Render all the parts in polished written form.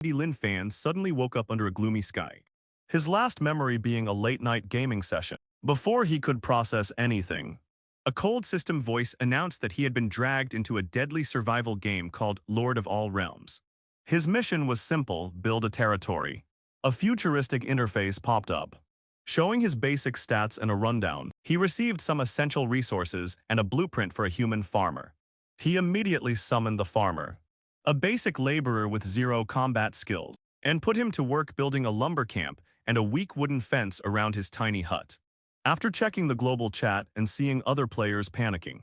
Lin Fan suddenly woke up under a gloomy sky. His last memory being a late-night gaming session. Before he could process anything, a cold system voice announced that he had been dragged into a deadly survival game called Lord of All Realms. His mission was simple: build a territory. A futuristic interface popped up, showing his basic stats and a rundown. He received some essential resources and a blueprint for a human farmer. He immediately summoned the farmer, a basic laborer with zero combat skills, and put him to work building a lumber camp and a weak wooden fence around his tiny hut. After checking the global chat and seeing other players panicking,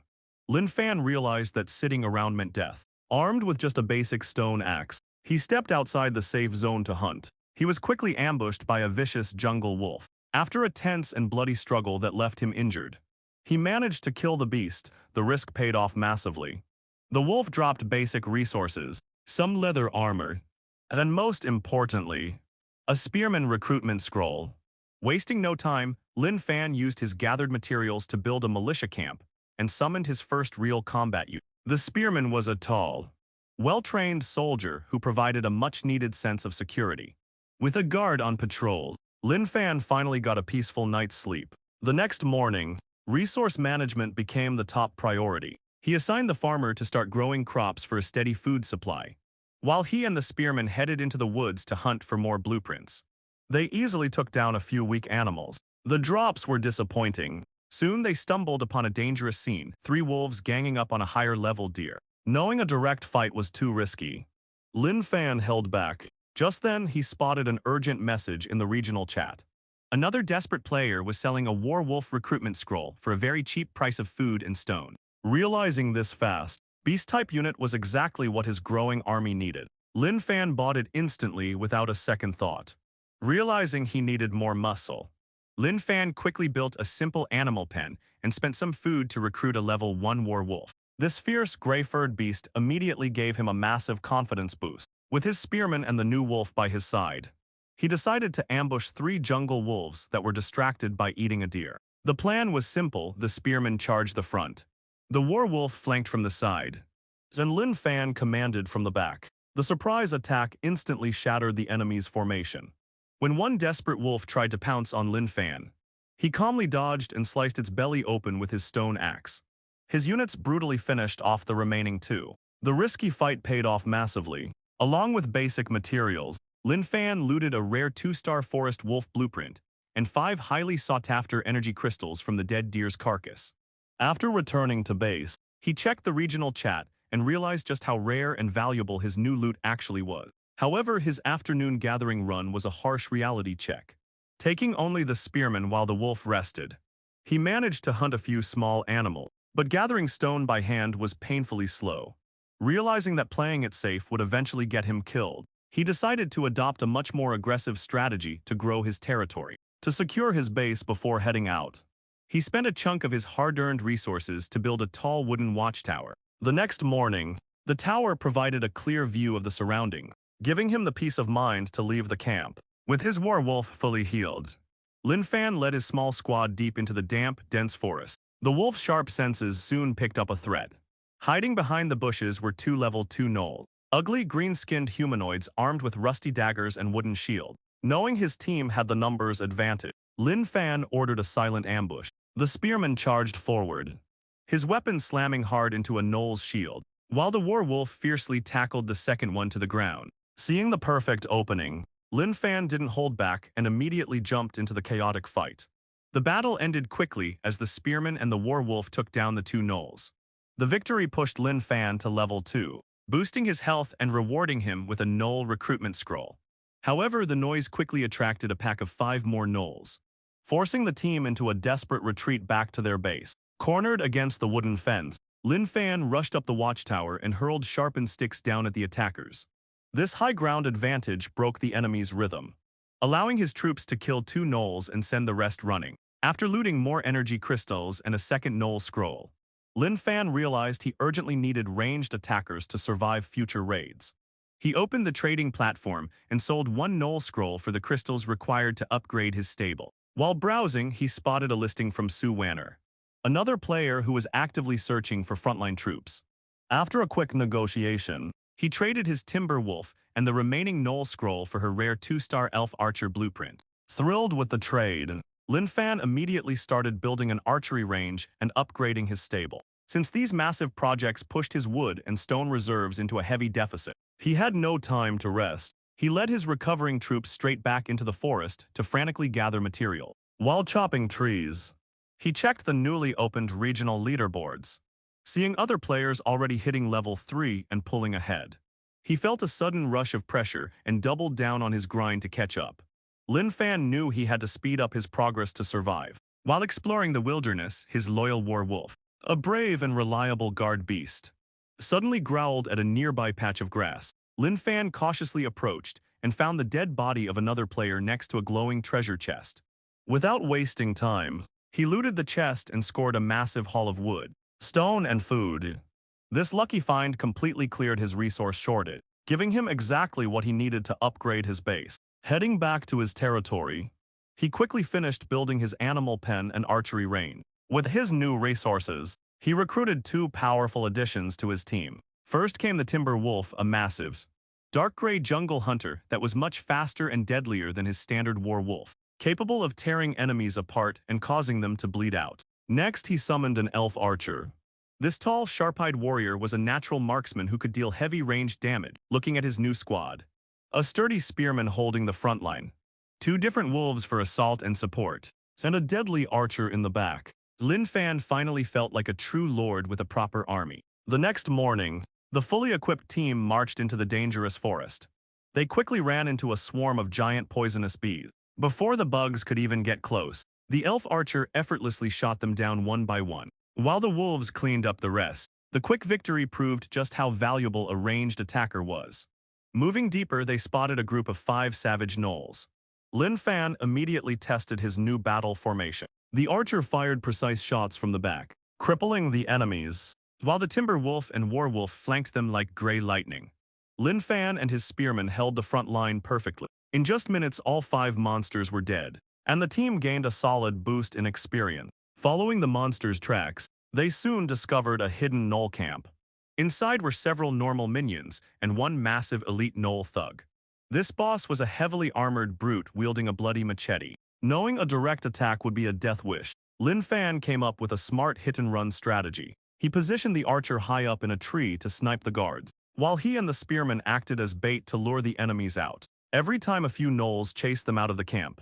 Lin Fan realized that sitting around meant death. Armed with just a basic stone axe, he stepped outside the safe zone to hunt. He was quickly ambushed by a vicious jungle wolf. After a tense and bloody struggle that left him injured, he managed to kill the beast. The risk paid off massively. The wolf dropped basic resources, some leather armor, and most importantly, a spearman recruitment scroll. Wasting no time, Lin Fan used his gathered materials to build a militia camp and summoned his first real combat unit. The spearman was a tall, well-trained soldier who provided a much-needed sense of security. With a guard on patrol, Lin Fan finally got a peaceful night's sleep. The next morning, resource management became the top priority. He assigned the farmer to start growing crops for a steady food supply, while he and the spearman headed into the woods to hunt for more blueprints. They easily took down a few weak animals. The drops were disappointing. Soon they stumbled upon a dangerous scene: 3 wolves ganging up on a higher-level deer. Knowing a direct fight was too risky, Lin Fan held back. Just then, he spotted an urgent message in the regional chat. Another desperate player was selling a werewolf recruitment scroll for a very cheap price of food and stone. Realizing this fast, Beast-type unit was exactly what his growing army needed. Lin Fan bought it instantly without a second thought. Realizing he needed more muscle, Lin Fan quickly built a simple animal pen and spent some food to recruit a level 1 werewolf. This fierce gray-furred beast immediately gave him a massive confidence boost. With his spearman and the new wolf by his side, he decided to ambush 3 jungle wolves that were distracted by eating a deer. The plan was simple: the spearman charged the front, the werewolf flanked from the side, and Lin Fan commanded from the back. The surprise attack instantly shattered the enemy's formation. When one desperate wolf tried to pounce on Lin Fan, he calmly dodged and sliced its belly open with his stone axe. His units brutally finished off the remaining 2. The risky fight paid off massively. Along with basic materials, Lin Fan looted a rare 2-star forest wolf blueprint and 5 highly sought-after energy crystals from the dead deer's carcass. After returning to base, he checked the regional chat and realized just how rare and valuable his new loot actually was. However, his afternoon gathering run was a harsh reality check. Taking only the spearman while the wolf rested, he managed to hunt a few small animals, but gathering stone by hand was painfully slow. Realizing that playing it safe would eventually get him killed, he decided to adopt a much more aggressive strategy to grow his territory. To secure his base before heading out, he spent a chunk of his hard-earned resources to build a tall wooden watchtower. The next morning, the tower provided a clear view of the surroundings, giving him the peace of mind to leave the camp. With his werewolf fully healed, Lin Fan led his small squad deep into the damp, dense forest. The wolf's sharp senses soon picked up a threat. Hiding behind the bushes were 2 level 2 nulls, ugly green-skinned humanoids armed with rusty daggers and wooden shields. Knowing his team had the numbers advantage, Lin Fan ordered a silent ambush. The spearman charged forward, his weapon slamming hard into a null's shield, while the werewolf fiercely tackled the second one to the ground. Seeing the perfect opening, Lin Fan didn't hold back and immediately jumped into the chaotic fight. The battle ended quickly as the spearman and the werewolf took down the 2 nulls. The victory pushed Lin Fan to level 2, boosting his health and rewarding him with a null recruitment scroll. However, the noise quickly attracted a pack of 5 more nulls, forcing the team into a desperate retreat back to their base. Cornered against the wooden fence, Lin Fan rushed up the watchtower and hurled sharpened sticks down at the attackers. This high ground advantage broke the enemy's rhythm, allowing his troops to kill 2 nulls and send the rest running. After looting more energy crystals and a second null scroll, Lin Fan realized he urgently needed ranged attackers to survive future raids. He opened the trading platform and sold 1 null scroll for the crystals required to upgrade his stable. While browsing, he spotted a listing from Su Wanner, another player who was actively searching for frontline troops. After a quick negotiation, He traded his Timber Wolf and the remaining Knoll Scroll for her rare 2-star Elf Archer blueprint. Thrilled with the trade, Lin Fan immediately started building an archery range and upgrading his stable. Since these massive projects pushed his wood and stone reserves into a heavy deficit, he had no time to rest. He led his recovering troops straight back into the forest to frantically gather material. While chopping trees, he checked the newly opened regional leaderboards. Seeing other players already hitting level 3 and pulling ahead, he felt a sudden rush of pressure and doubled down on his grind to catch up. Lin Fan knew he had to speed up his progress to survive. While exploring the wilderness, his loyal war wolf, a brave and reliable guard beast, suddenly growled at a nearby patch of grass. Lin Fan cautiously approached and found the dead body of another player next to a glowing treasure chest. Without wasting time, he looted the chest and scored a massive haul of wood, stone, and food. This lucky find completely cleared his resource shortage, giving him exactly what he needed to upgrade his base. Heading back to his territory, he quickly finished building his animal pen and archery range. With his new resources, he recruited 2 powerful additions to his team. First came the Timber Wolf, a massive, dark gray jungle hunter that was much faster and deadlier than his standard war wolf, capable of tearing enemies apart and causing them to bleed out. Next, he summoned an elf archer. This tall, sharp-eyed warrior was a natural marksman who could deal heavy ranged damage. Looking at his new squad, a sturdy spearman holding the front line, 2 different wolves for assault and support, and a deadly archer in the back, Lin Fan finally felt like a true lord with a proper army. The next morning, the fully equipped team marched into the dangerous forest. They quickly ran into a swarm of giant poisonous bees. Before the bugs could even get close, the elf archer effortlessly shot them down one by one, while the wolves cleaned up the rest. The quick victory proved just how valuable a ranged attacker was. Moving deeper, they spotted a group of 5 savage gnolls. Lin Fan immediately tested his new battle formation. The archer fired precise shots from the back, crippling the enemies, while the Timber Wolf and War Wolf flanked them like gray lightning. Lin Fan and his spearmen held the front line perfectly. In just minutes, all 5 monsters were dead, and the team gained a solid boost in experience. Following the monsters' tracks, they soon discovered a hidden gnoll camp. Inside were several normal minions and 1 massive elite gnoll thug. This boss was a heavily armored brute wielding a bloody machete. Knowing a direct attack would be a death wish, Lin Fan came up with a smart hit-and-run strategy. He positioned the archer high up in a tree to snipe the guards, while he and the spearmen acted as bait to lure the enemies out. Every time a few gnolls chased them out of the camp,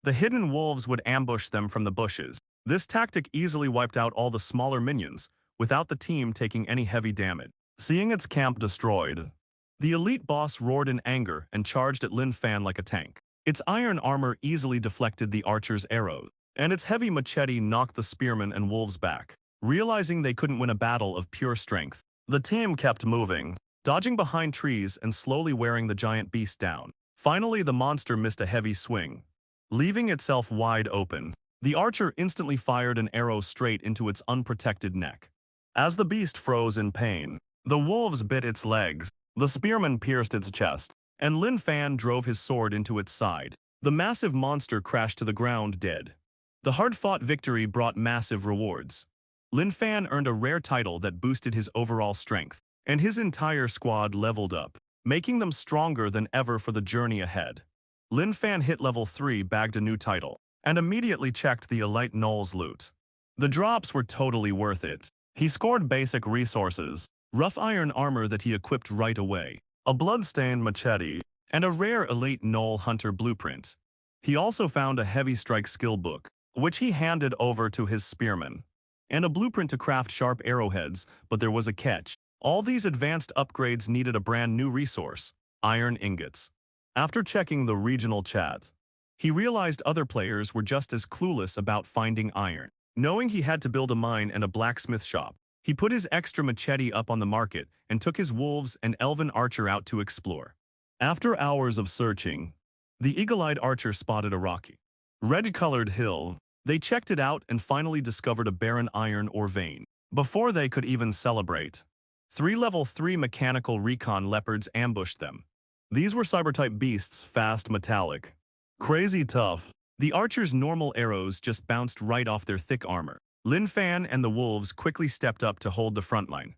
the hidden wolves would ambush them from the bushes. This tactic easily wiped out all the smaller minions, without the team taking any heavy damage. Seeing its camp destroyed, the elite boss roared in anger and charged at Lin Fan like a tank. Its iron armor easily deflected the archer's arrows, and its heavy machete knocked the spearmen and wolves back. Realizing they couldn't win a battle of pure strength, the team kept moving, dodging behind trees and slowly wearing the giant beast down. Finally, the monster missed a heavy swing, leaving itself wide open. The archer instantly fired an arrow straight into its unprotected neck. As the beast froze in pain, the wolves bit its legs, the spearman pierced its chest, and Lin Fan drove his sword into its side. The massive monster crashed to the ground dead. The hard-fought victory brought massive rewards. Lin Fan earned a rare title that boosted his overall strength, and his entire squad leveled up, making them stronger than ever for the journey ahead. Lin Fan hit level 3, bagged a new title, and immediately checked the elite gnolls loot. The drops were totally worth it. He scored basic resources, rough iron armor that he equipped right away, a blood-stained machete, and a rare elite gnoll hunter blueprint. He also found a heavy strike skill book, which he handed over to his spearmen, and a blueprint to craft sharp arrowheads, but there was a catch. All these advanced upgrades needed a brand new resource, iron ingots. After checking the regional chat, he realized other players were just as clueless about finding iron. Knowing he had to build a mine and a blacksmith shop, he put his extra machete up on the market and took his wolves and elven archer out to explore. After hours of searching, the eagle-eyed archer spotted a rocky, red-colored hill. They checked it out and finally discovered a barren iron ore vein. Before they could even celebrate, 3 level 3 mechanical recon leopards ambushed them. These were cyber-type beasts, fast, metallic, crazy tough. The archer's normal arrows just bounced right off their thick armor. Lin Fan and the wolves quickly stepped up to hold the front line.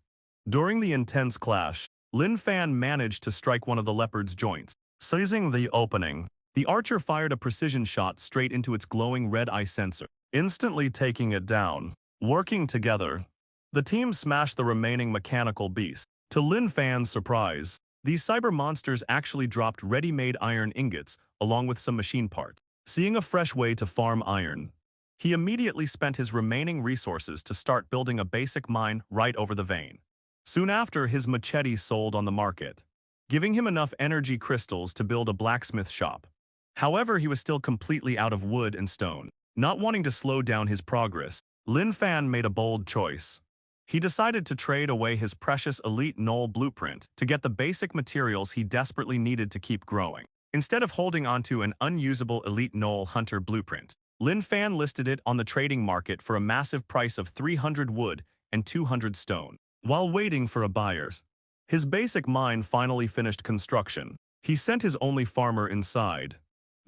During the intense clash, Lin Fan managed to strike one of the leopard's joints. Seizing the opening, the archer fired a precision shot straight into its glowing red eye sensor, instantly taking it down. Working together, the team smashed the remaining mechanical beast. To Lin Fan's surprise, these cyber monsters actually dropped ready-made iron ingots along with some machine parts. Seeing a fresh way to farm iron, he immediately spent his remaining resources to start building a basic mine right over the vein. Soon after, his machete sold on the market, giving him enough energy crystals to build a blacksmith shop. However, he was still completely out of wood and stone. Not wanting to slow down his progress, Lin Fan made a bold choice. He decided to trade away his precious elite null blueprint to get the basic materials he desperately needed to keep growing. Instead of holding onto an unusable elite null hunter blueprint, Lin Fan listed it on the trading market for a massive price of 300 wood and 200 stone. While waiting for a buyers, his basic mine finally finished construction. He sent his only farmer inside.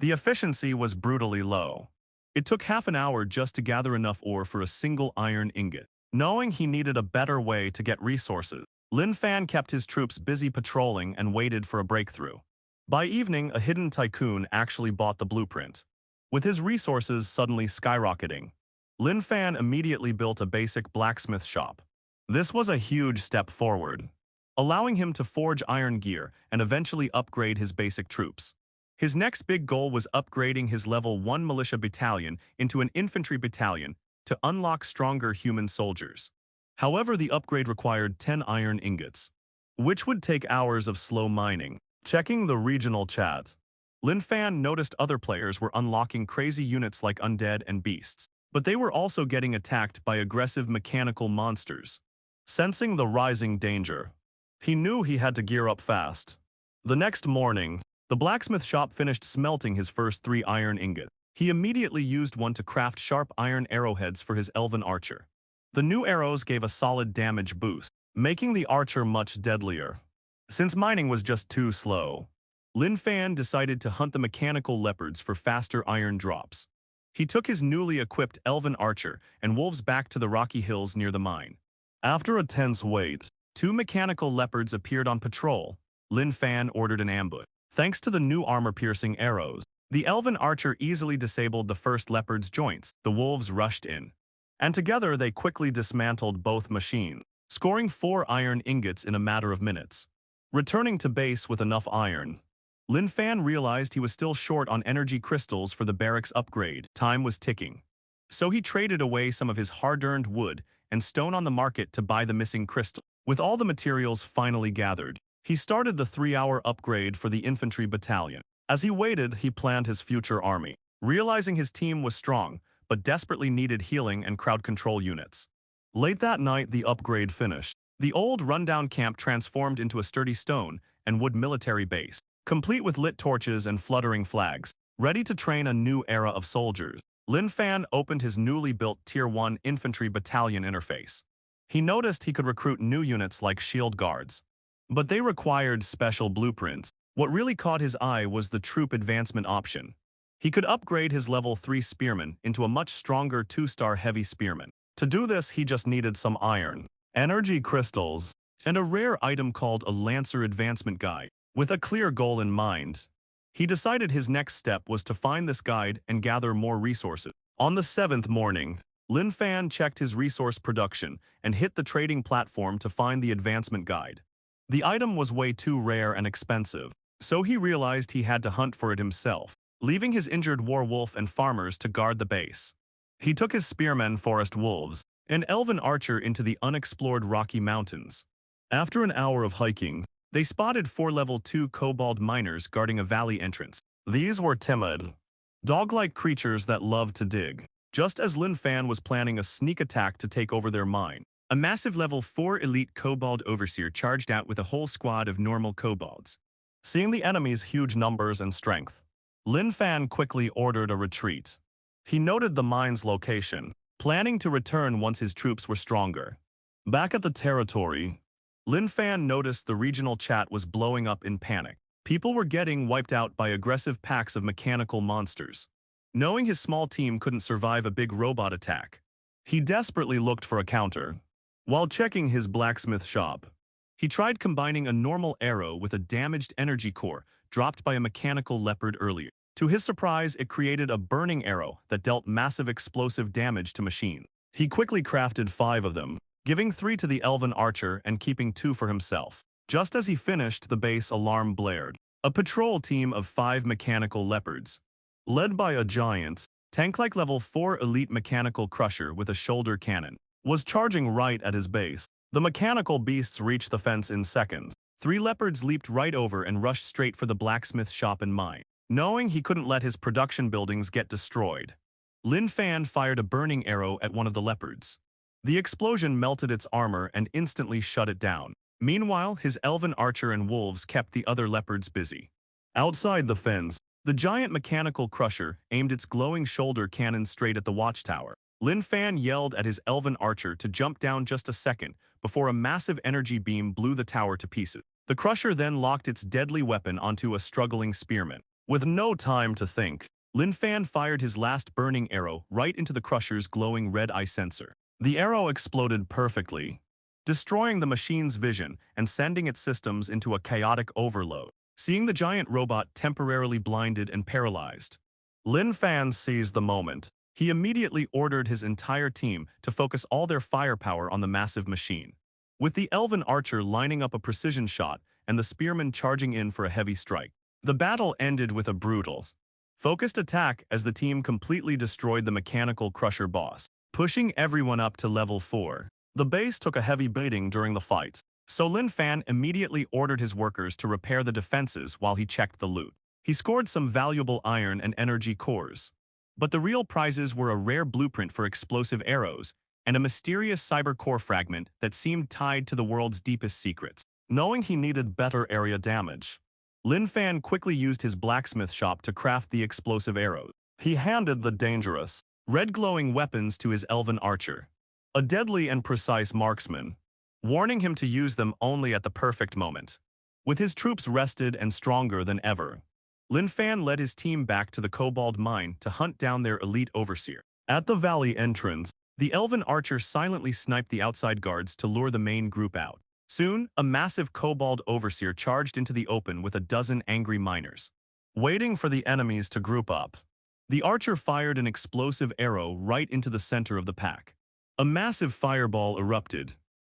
The efficiency was brutally low. It took half an hour just to gather enough ore for a single iron ingot. Knowing he needed a better way to get resources, Lin Fan kept his troops busy patrolling and waited for a breakthrough. By evening, a hidden tycoon actually bought the blueprint. With his resources suddenly skyrocketing, Lin Fan immediately built a basic blacksmith shop. This was a huge step forward, allowing him to forge iron gear and eventually upgrade his basic troops. His next big goal was upgrading his level 1 militia battalion into an infantry battalion to unlock stronger human soldiers. However, the upgrade required 10 iron ingots, which would take hours of slow mining. Checking the regional chat, Lin Fan noticed other players were unlocking crazy units like undead and beasts, but they were also getting attacked by aggressive mechanical monsters. Sensing the rising danger, he knew he had to gear up fast. The next morning, the blacksmith shop finished smelting his first 3 iron ingots. He immediately used one to craft sharp iron arrowheads for his elven archer. The new arrows gave a solid damage boost, making the archer much deadlier. Since mining was just too slow, Lin Fan decided to hunt the mechanical leopards for faster iron drops. He took his newly equipped elven archer and wolves back to the rocky hills near the mine. After a tense wait, 2 mechanical leopards appeared on patrol. Lin Fan ordered an ambush. Thanks to the new armor-piercing arrows, the elven archer easily disabled the first leopard's joints. The wolves rushed in, and together they quickly dismantled both machines, scoring 4 iron ingots in a matter of minutes. Returning to base with enough iron, Lin Fan realized he was still short on energy crystals for the barracks upgrade. Time was ticking, so he traded away some of his hard-earned wood and stone on the market to buy the missing crystal. With all the materials finally gathered, he started the 3-hour upgrade for the infantry battalion. As he waited, he planned his future army, realizing his team was strong, but desperately needed healing and crowd control units. Late that night, the upgrade finished. The old rundown camp transformed into a sturdy stone and wood military base, complete with lit torches and fluttering flags, ready to train a new era of soldiers. Lin Fan opened his newly built Tier 1 infantry battalion interface. He noticed he could recruit new units like shield guards, but they required special blueprints. What really caught his eye was the troop advancement option. He could upgrade his level 3 spearman into a much stronger 2-star heavy spearman. To do this, he just needed some iron, energy crystals, and a rare item called a Lancer Advancement Guide. With a clear goal in mind, he decided his next step was to find this guide and gather more resources. On the 7th morning, Lin Fan checked his resource production and hit the trading platform to find the advancement guide. The item was way too rare and expensive, so he realized he had to hunt for it himself, leaving his injured war wolf and farmers to guard the base. He took his spearmen, forest wolves, and elven archer into the unexplored Rocky Mountains. After an hour of hiking, they spotted 4 level 2 cobalt miners guarding a valley entrance. These were timid, dog-like creatures that loved to dig. Just as Lin Fan was planning a sneak attack to take over their mine, a massive level 4 elite cobalt overseer charged out with a whole squad of normal kobolds. Seeing the enemy's huge numbers and strength, Lin Fan quickly ordered a retreat. He noted the mine's location, planning to return once his troops were stronger. Back at the territory, Lin Fan noticed the regional chat was blowing up in panic. People were getting wiped out by aggressive packs of mechanical monsters. Knowing his small team couldn't survive a big robot attack, he desperately looked for a counter. While checking his blacksmith shop, He tried combining a normal arrow with a damaged energy core dropped by a mechanical leopard earlier. To his surprise, it created a burning arrow that dealt massive explosive damage to machines. He quickly crafted 5 of them, giving 3 to the elven archer and keeping 2 for himself. Just as he finished, the base alarm blared. A patrol team of 5 mechanical leopards, led by a giant, tank-like level 4 elite mechanical crusher with a shoulder cannon, was charging right at his base. The mechanical beasts reached the fence in seconds. 3 leopards leaped right over and rushed straight for the blacksmith shop and mine. Knowing he couldn't let his production buildings get destroyed, Lin Fan fired a burning arrow at one of the leopards. The explosion melted its armor and instantly shut it down. Meanwhile, his elven archer and wolves kept the other leopards busy. Outside the fence, the giant mechanical crusher aimed its glowing shoulder cannon straight at the watchtower. Lin Fan yelled at his elven archer to jump down just a second before a massive energy beam blew the tower to pieces. The crusher then locked its deadly weapon onto a struggling spearman. With no time to think, Lin Fan fired his last burning arrow right into the crusher's glowing red eye sensor. The arrow exploded perfectly, destroying the machine's vision and sending its systems into a chaotic overload. Seeing the giant robot temporarily blinded and paralyzed, Lin Fan seized the moment. He immediately ordered his entire team to focus all their firepower on the massive machine, with the elven archer lining up a precision shot and the spearman charging in for a heavy strike. The battle ended with a brutal, focused attack as the team completely destroyed the mechanical crusher boss, pushing everyone up to level 4. The base took a heavy beating during the fight, so Lin Fan immediately ordered his workers to repair the defenses while he checked the loot. He scored some valuable iron and energy cores, but the real prizes were a rare blueprint for explosive arrows and a mysterious cyber core fragment that seemed tied to the world's deepest secrets. Knowing he needed better area damage, Lin Fan quickly used his blacksmith shop to craft the explosive arrows. He handed the dangerous, red-glowing weapons to his elven archer, a deadly and precise marksman, warning him to use them only at the perfect moment. With his troops rested and stronger than ever, Lin Fan led his team back to the cobalt mine to hunt down their elite overseer. At the valley entrance, the elven archer silently sniped the outside guards to lure the main group out. Soon, a massive cobalt overseer charged into the open with a dozen angry miners, waiting for the enemies to group up. The archer fired an explosive arrow right into the center of the pack. A massive fireball erupted,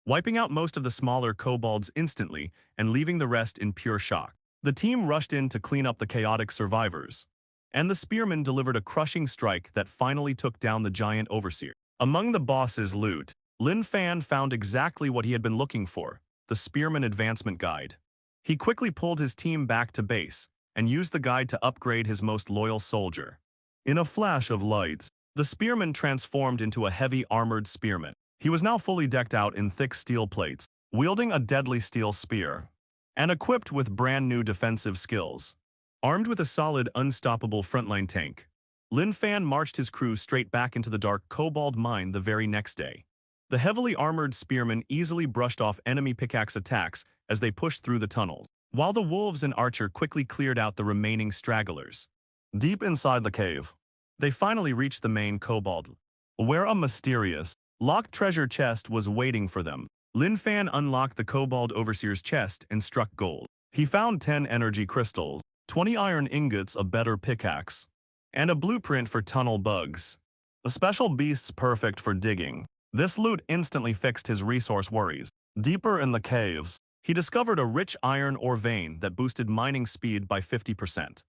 wiping out most of the smaller kobolds instantly and leaving the rest in pure shock. The team rushed in to clean up the chaotic survivors, and the spearman delivered a crushing strike that finally took down the giant overseer. Among the boss's loot, Lin Fan found exactly what he had been looking for, the Spearman Advancement Guide. He quickly pulled his team back to base and used the guide to upgrade his most loyal soldier. In a flash of lights, the spearman transformed into a heavy armored spearman. He was now fully decked out in thick steel plates, wielding a deadly steel spear, and equipped with brand new defensive skills. Armed with a solid, unstoppable frontline tank, Lin Fan marched his crew straight back into the dark cobalt mine the very next day. The heavily armored spearmen easily brushed off enemy pickaxe attacks as they pushed through the tunnels, while the wolves and archer quickly cleared out the remaining stragglers. Deep inside the cave, they finally reached the main cobalt, where a mysterious, locked treasure chest was waiting for them. Lin Fan unlocked the Cobalt Overseer's chest and struck gold. He found 10 energy crystals, 20 iron ingots, a better pickaxe, and a blueprint for tunnel bugs, the special beasts perfect for digging. This loot instantly fixed his resource worries. Deeper in the caves, he discovered a rich iron ore vein that boosted mining speed by 50%.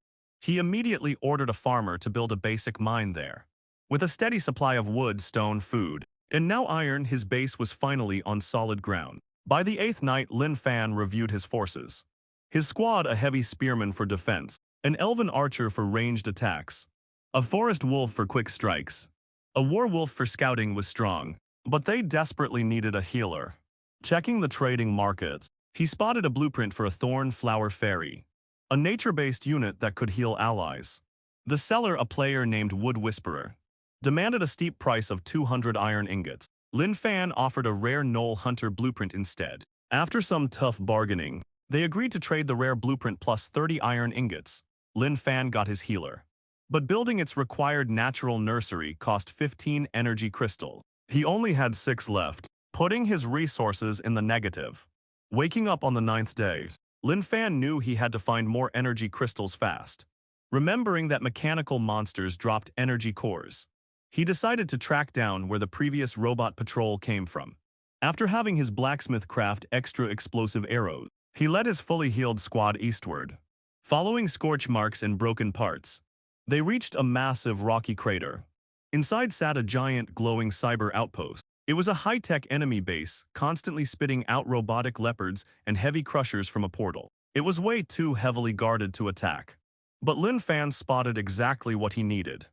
He immediately ordered a farmer to build a basic mine there. With a steady supply of wood, stone, food, and now iron, his base was finally on solid ground. By the 8th night, Lin Fan reviewed his forces. His squad: a heavy spearman for defense, an elven archer for ranged attacks, a forest wolf for quick strikes, a werewolf for scouting was strong, but they desperately needed a healer. Checking the trading markets, he spotted a blueprint for a thorn flower fairy, a nature-based unit that could heal allies. The seller, a player named Wood Whisperer, demanded a steep price of 200 iron ingots. Lin Fan offered a rare Knoll Hunter blueprint instead. After some tough bargaining, they agreed to trade the rare blueprint plus 30 iron ingots. Lin Fan got his healer, but building its required natural nursery cost 15 energy crystals. He only had 6 left, putting his resources in the negative. Waking up on the ninth day, Lin Fan knew he had to find more energy crystals fast. Remembering that mechanical monsters dropped energy cores, he decided to track down where the previous robot patrol came from. After having his blacksmith craft extra explosive arrows, he led his fully healed squad eastward. Following scorch marks and broken parts, they reached a massive rocky crater. Inside sat a giant glowing cyber outpost. It was a high-tech enemy base, constantly spitting out robotic leopards and heavy crushers from a portal. It was way too heavily guarded to attack. But Lin Fan spotted exactly what he needed.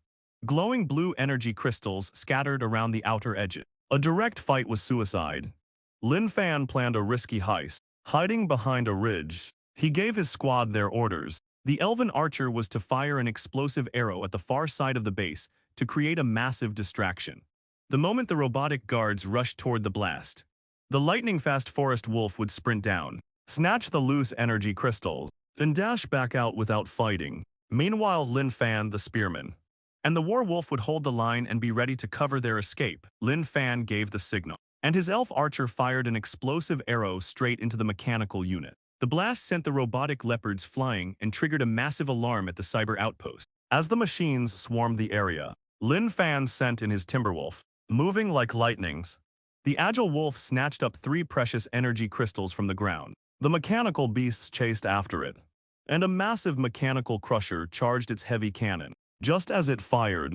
Glowing blue energy crystals scattered around the outer edges. A direct fight was suicide. Lin Fan planned a risky heist. Hiding behind a ridge, he gave his squad their orders. The elven archer was to fire an explosive arrow at the far side of the base to create a massive distraction. The moment the robotic guards rushed toward the blast, the lightning-fast forest wolf would sprint down, snatch the loose energy crystals, then dash back out without fighting. Meanwhile, Lin Fan, the spearman, and the war wolf would hold the line and be ready to cover their escape. Lin Fan gave the signal, and his elf archer fired an explosive arrow straight into the mechanical unit. The blast sent the robotic leopards flying and triggered a massive alarm at the cyber outpost. As the machines swarmed the area, Lin Fan sent in his Timberwolf, moving like lightnings. The agile wolf snatched up 3 precious energy crystals from the ground. The mechanical beasts chased after it, and a massive mechanical crusher charged its heavy cannon. Just as it fired,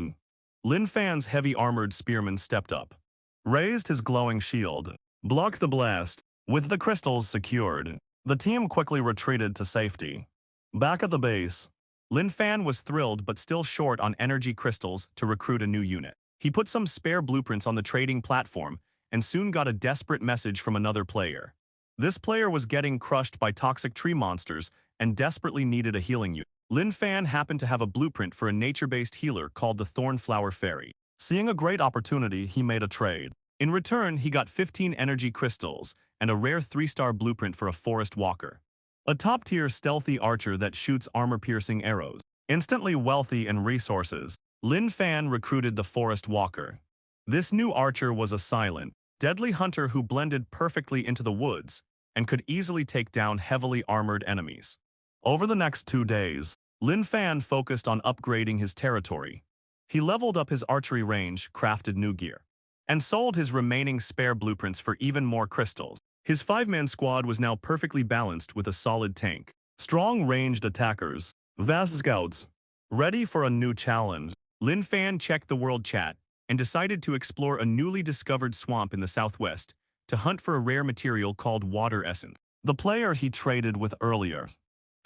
Lin Fan's heavy armored spearman stepped up, raised his glowing shield, blocked the blast. With the crystals secured, the team quickly retreated to safety. Back at the base, Lin Fan was thrilled but still short on energy crystals to recruit a new unit. He put some spare blueprints on the trading platform and soon got a desperate message from another player. This player was getting crushed by toxic tree monsters and desperately needed a healing unit. Lin Fan happened to have a blueprint for a nature-based healer called the Thornflower Fairy. Seeing a great opportunity, he made a trade. In return, he got 15 energy crystals and a rare 3-star blueprint for a forest walker, a top-tier stealthy archer that shoots armor-piercing arrows. Instantly wealthy in resources, Lin Fan recruited the forest walker. This new archer was a silent, deadly hunter who blended perfectly into the woods and could easily take down heavily armored enemies. Over the next 2 days, Lin Fan focused on upgrading his territory. He leveled up his archery range, crafted new gear, and sold his remaining spare blueprints for even more crystals. His 5-man squad was now perfectly balanced with a solid tank, strong ranged attackers, vast scouts, ready for a new challenge. Lin Fan checked the world chat and decided to explore a newly discovered swamp in the southwest to hunt for a rare material called water essence. The player he traded with earlier,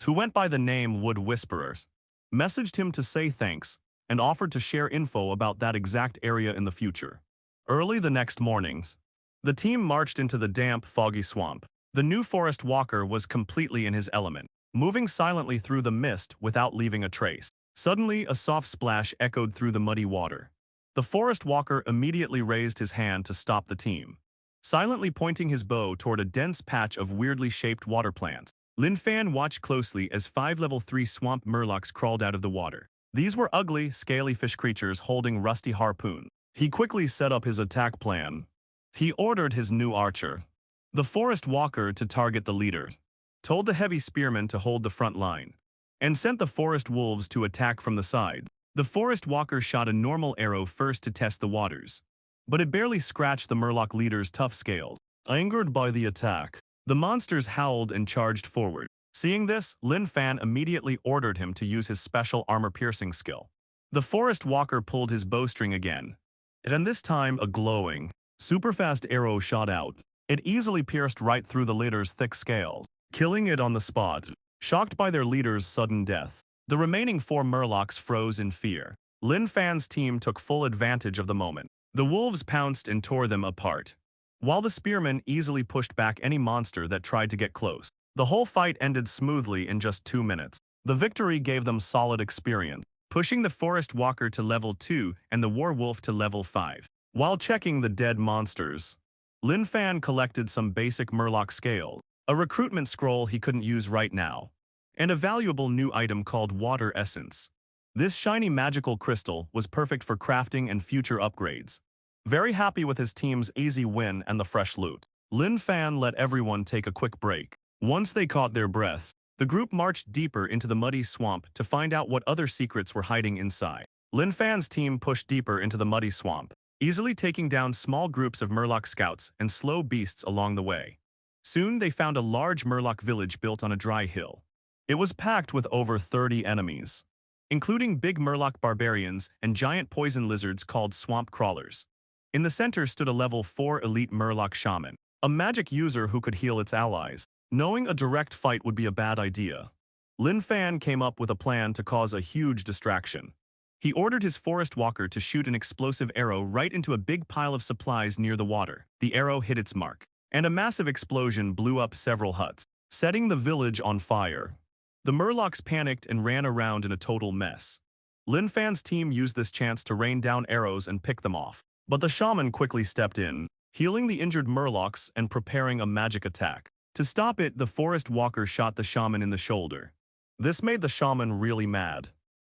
who went by the name Wood Whisperers, messaged him to say thanks and offered to share info about that exact area in the future. Early the next mornings, the team marched into the damp, foggy swamp. The new forest walker was completely in his element, moving silently through the mist without leaving a trace. Suddenly, a soft splash echoed through the muddy water. The forest walker immediately raised his hand to stop the team, silently pointing his bow toward a dense patch of weirdly shaped water plants. Lin Fan watched closely as 5 level 3 swamp murlocs crawled out of the water. These were ugly, scaly fish creatures holding rusty harpoons. He quickly set up his attack plan. He ordered his new archer, the forest walker, to target the leader, told the heavy spearman to hold the front line, and sent the forest wolves to attack from the side. The forest walker shot a normal arrow first to test the waters, but it barely scratched the murloc leader's tough scales. Angered by the attack, the monsters howled and charged forward. Seeing this, Lin Fan immediately ordered him to use his special armor-piercing skill. The forest walker pulled his bowstring again, and this time a glowing, super-fast arrow shot out. It easily pierced right through the leader's thick scales, killing it on the spot. Shocked by their leader's sudden death, the remaining 4 murlocs froze in fear. Lin Fan's team took full advantage of the moment. The wolves pounced and tore them apart, while the spearmen easily pushed back any monster that tried to get close. The whole fight ended smoothly in just 2 minutes. The victory gave them solid experience, pushing the forest walker to level 2 and the war wolf to level 5. While checking the dead monsters, Lin Fan collected some basic murloc scales, a recruitment scroll he couldn't use right now, and a valuable new item called water essence. This shiny magical crystal was perfect for crafting and future upgrades. Very happy with his team's easy win and the fresh loot, Lin Fan let everyone take a quick break. Once they caught their breaths, the group marched deeper into the muddy swamp to find out what other secrets were hiding inside. Lin Fan's team pushed deeper into the muddy swamp, easily taking down small groups of Murloc scouts and slow beasts along the way. Soon they found a large Murloc village built on a dry hill. It was packed with over 30 enemies, including big Murloc barbarians and giant poison lizards called swamp crawlers. In the center stood a level 4 elite Murloc shaman, a magic user who could heal its allies. Knowing a direct fight would be a bad idea, Lin Fan came up with a plan to cause a huge distraction. He ordered his forest walker to shoot an explosive arrow right into a big pile of supplies near the water. The arrow hit its mark, and a massive explosion blew up several huts, setting the village on fire. The Murlocs panicked and ran around in a total mess. Lin Fan's team used this chance to rain down arrows and pick them off. But the shaman quickly stepped in, healing the injured Murlocs and preparing a magic attack. To stop it, the forest walker shot the shaman in the shoulder. This made the shaman really mad,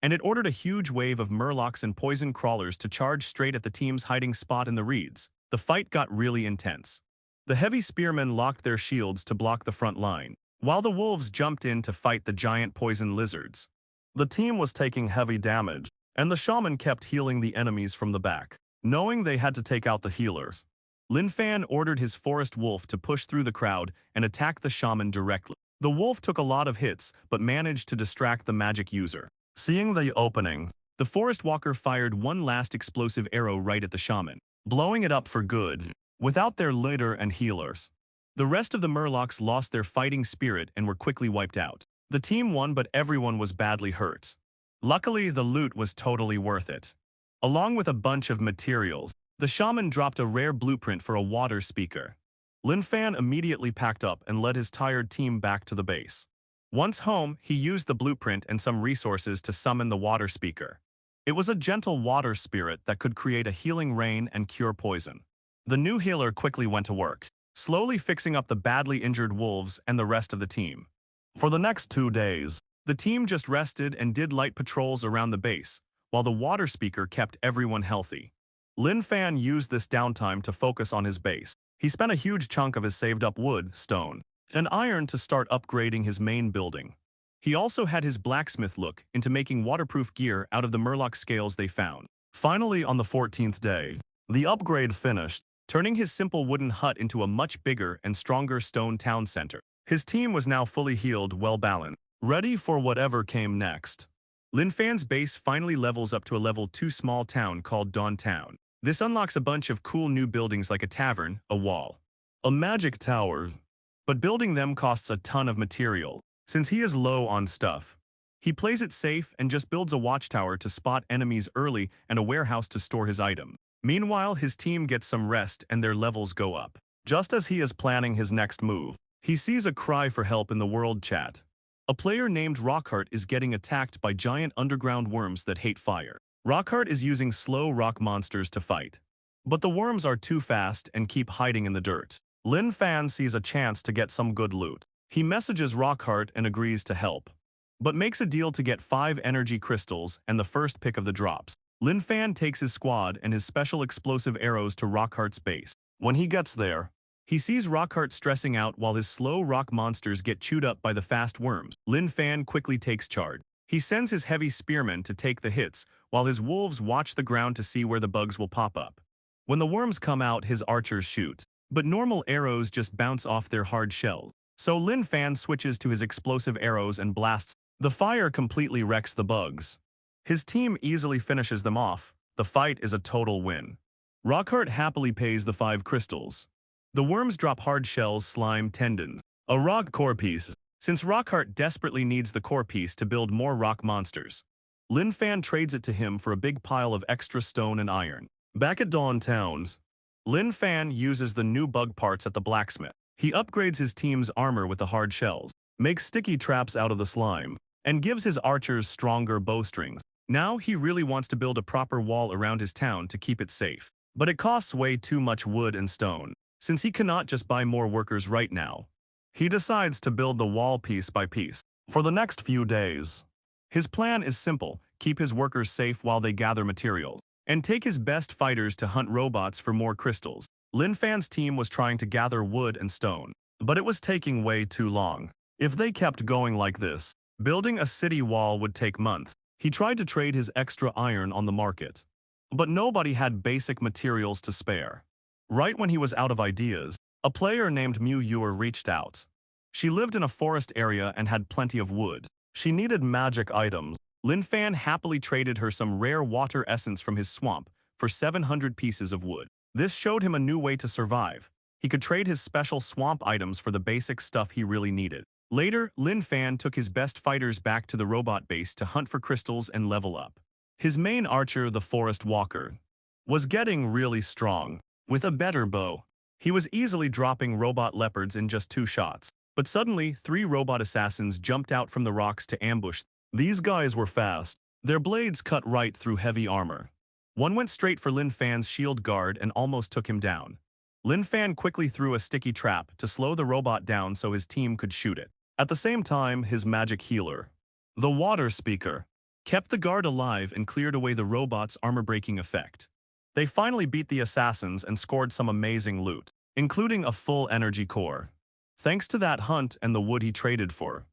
and it ordered a huge wave of Murlocs and poison crawlers to charge straight at the team's hiding spot in the reeds. The fight got really intense. The heavy spearmen locked their shields to block the front line, while the wolves jumped in to fight the giant poison lizards. The team was taking heavy damage, and the shaman kept healing the enemies from the back. Knowing they had to take out the healers, Lin Fan ordered his forest wolf to push through the crowd and attack the shaman directly. The wolf took a lot of hits but managed to distract the magic user. Seeing the opening, the forest walker fired one last explosive arrow right at the shaman, blowing it up for good. Without their leader and healers, the rest of the Murlocs lost their fighting spirit and were quickly wiped out. The team won, but everyone was badly hurt. Luckily, the loot was totally worth it. Along with a bunch of materials, the shaman dropped a rare blueprint for a water speaker. Lin Fan immediately packed up and led his tired team back to the base. Once home, he used the blueprint and some resources to summon the water speaker. It was a gentle water spirit that could create a healing rain and cure poison. The new healer quickly went to work, slowly fixing up the badly injured wolves and the rest of the team. For the next 2 days, the team just rested and did light patrols around the base, while the water speaker kept everyone healthy. Lin Fan used this downtime to focus on his base. He spent a huge chunk of his saved-up wood, stone, and iron to start upgrading his main building. He also had his blacksmith look into making waterproof gear out of the Murloc scales they found. Finally, on the 14th day, the upgrade finished, turning his simple wooden hut into a much bigger and stronger stone town center. His team was now fully healed, well-balanced, ready for whatever came next. Lin Fan's base finally levels up to a level 2 small town called Dawn Town. This unlocks a bunch of cool new buildings like a tavern, a wall, a magic tower. But building them costs a ton of material. Since he is low on stuff, he plays it safe and just builds a watchtower to spot enemies early and a warehouse to store his item. Meanwhile, his team gets some rest and their levels go up. Just as he is planning his next move, he sees a cry for help in the world chat. A player named Rockhart is getting attacked by giant underground worms that hate fire. Rockhart is using slow rock monsters to fight, but the worms are too fast and keep hiding in the dirt. Lin Fan sees a chance to get some good loot. He messages Rockhart and agrees to help, but makes a deal to get 5 energy crystals and the first pick of the drops. Lin Fan takes his squad and his special explosive arrows to Rockhart's base. When he gets there, he sees Rockhart stressing out while his slow rock monsters get chewed up by the fast worms. Lin Fan quickly takes charge. He sends his heavy spearmen to take the hits, while his wolves watch the ground to see where the bugs will pop up. When the worms come out, his archers shoot, but normal arrows just bounce off their hard shells. So Lin Fan switches to his explosive arrows and blasts. The fire completely wrecks the bugs. His team easily finishes them off. The fight is a total win. Rockhart happily pays the 5 crystals. The worms drop hard shells, slime, tendons, a rock core piece. Since Rockhart desperately needs the core piece to build more rock monsters, Lin Fan trades it to him for a big pile of extra stone and iron. Back at Dawn Towns, Lin Fan uses the new bug parts at the blacksmith. He upgrades his team's armor with the hard shells, makes sticky traps out of the slime, and gives his archers stronger bowstrings. Now he really wants to build a proper wall around his town to keep it safe. But it costs way too much wood and stone. Since he cannot just buy more workers right now, he decides to build the wall piece by piece. For the next few days, his plan is simple: keep his workers safe while they gather materials, and take his best fighters to hunt robots for more crystals. Lin Fan's team was trying to gather wood and stone, but it was taking way too long. If they kept going like this, building a city wall would take months. He tried to trade his extra iron on the market, but nobody had basic materials to spare. Right when he was out of ideas, a player named Mu Yuer reached out. She lived in a forest area and had plenty of wood. She needed magic items. Lin Fan happily traded her some rare water essence from his swamp for 700 pieces of wood. This showed him a new way to survive. He could trade his special swamp items for the basic stuff he really needed. Later, Lin Fan took his best fighters back to the robot base to hunt for crystals and level up. His main archer, the Forest Walker, was getting really strong. With a better bow, he was easily dropping robot leopards in just 2 shots. But suddenly, 3 robot assassins jumped out from the rocks to ambush. These guys were fast. Their blades cut right through heavy armor. One went straight for Lin Fan's shield guard and almost took him down. Lin Fan quickly threw a sticky trap to slow the robot down so his team could shoot it. At the same time, his magic healer, the Water Speaker, kept the guard alive and cleared away the robot's armor-breaking effect. They finally beat the assassins and scored some amazing loot, including a full energy core. Thanks to that hunt and the wood he traded for,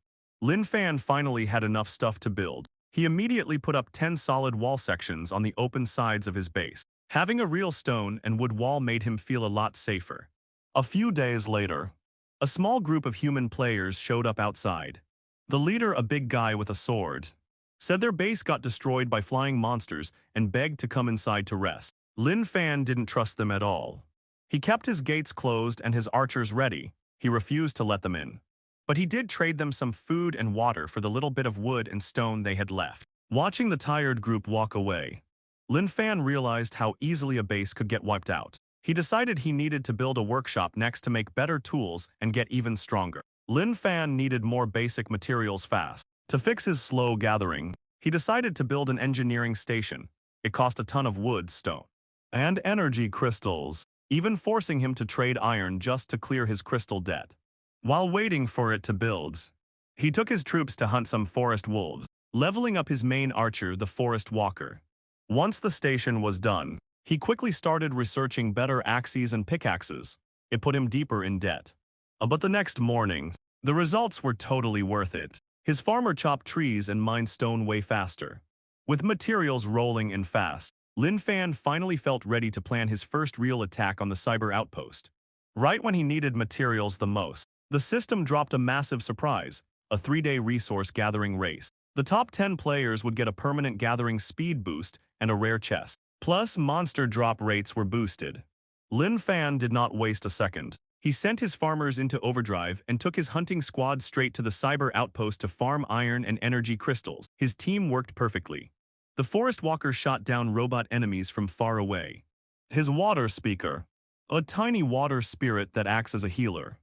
Lin Fan finally had enough stuff to build. He immediately put up 10 solid wall sections on the open sides of his base. Having a real stone and wood wall made him feel a lot safer. A few days later, a small group of human players showed up outside. The leader, a big guy with a sword, said their base got destroyed by flying monsters and begged to come inside to rest. Lin Fan didn't trust them at all. He kept his gates closed and his archers ready. He refused to let them in. But he did trade them some food and water for the little bit of wood and stone they had left. Watching the tired group walk away, Lin Fan realized how easily a base could get wiped out. He decided he needed to build a workshop next to make better tools and get even stronger. Lin Fan needed more basic materials fast. To fix his slow gathering, he decided to build an engineering station. It cost a ton of wood, stone, and energy crystals, even forcing him to trade iron just to clear his crystal debt. While waiting for it to build, he took his troops to hunt some forest wolves, leveling up his main archer, the Forest Walker. Once the station was done, he quickly started researching better axes and pickaxes. It put him deeper in debt. But the next morning, the results were totally worth it. His farmer chopped trees and mined stone way faster. With materials rolling in fast, Lin Fan finally felt ready to plan his first real attack on the cyber outpost. Right when he needed materials the most, the system dropped a massive surprise, a 3-day resource gathering race. The top 10 players would get a permanent gathering speed boost and a rare chest. Plus, monster drop rates were boosted. Lin Fan did not waste a second. He sent his farmers into overdrive and took his hunting squad straight to the cyber outpost to farm iron and energy crystals. His team worked perfectly. The Forest Walker shot down robot enemies from far away. His Water Speaker, a tiny water spirit that acts as a healer,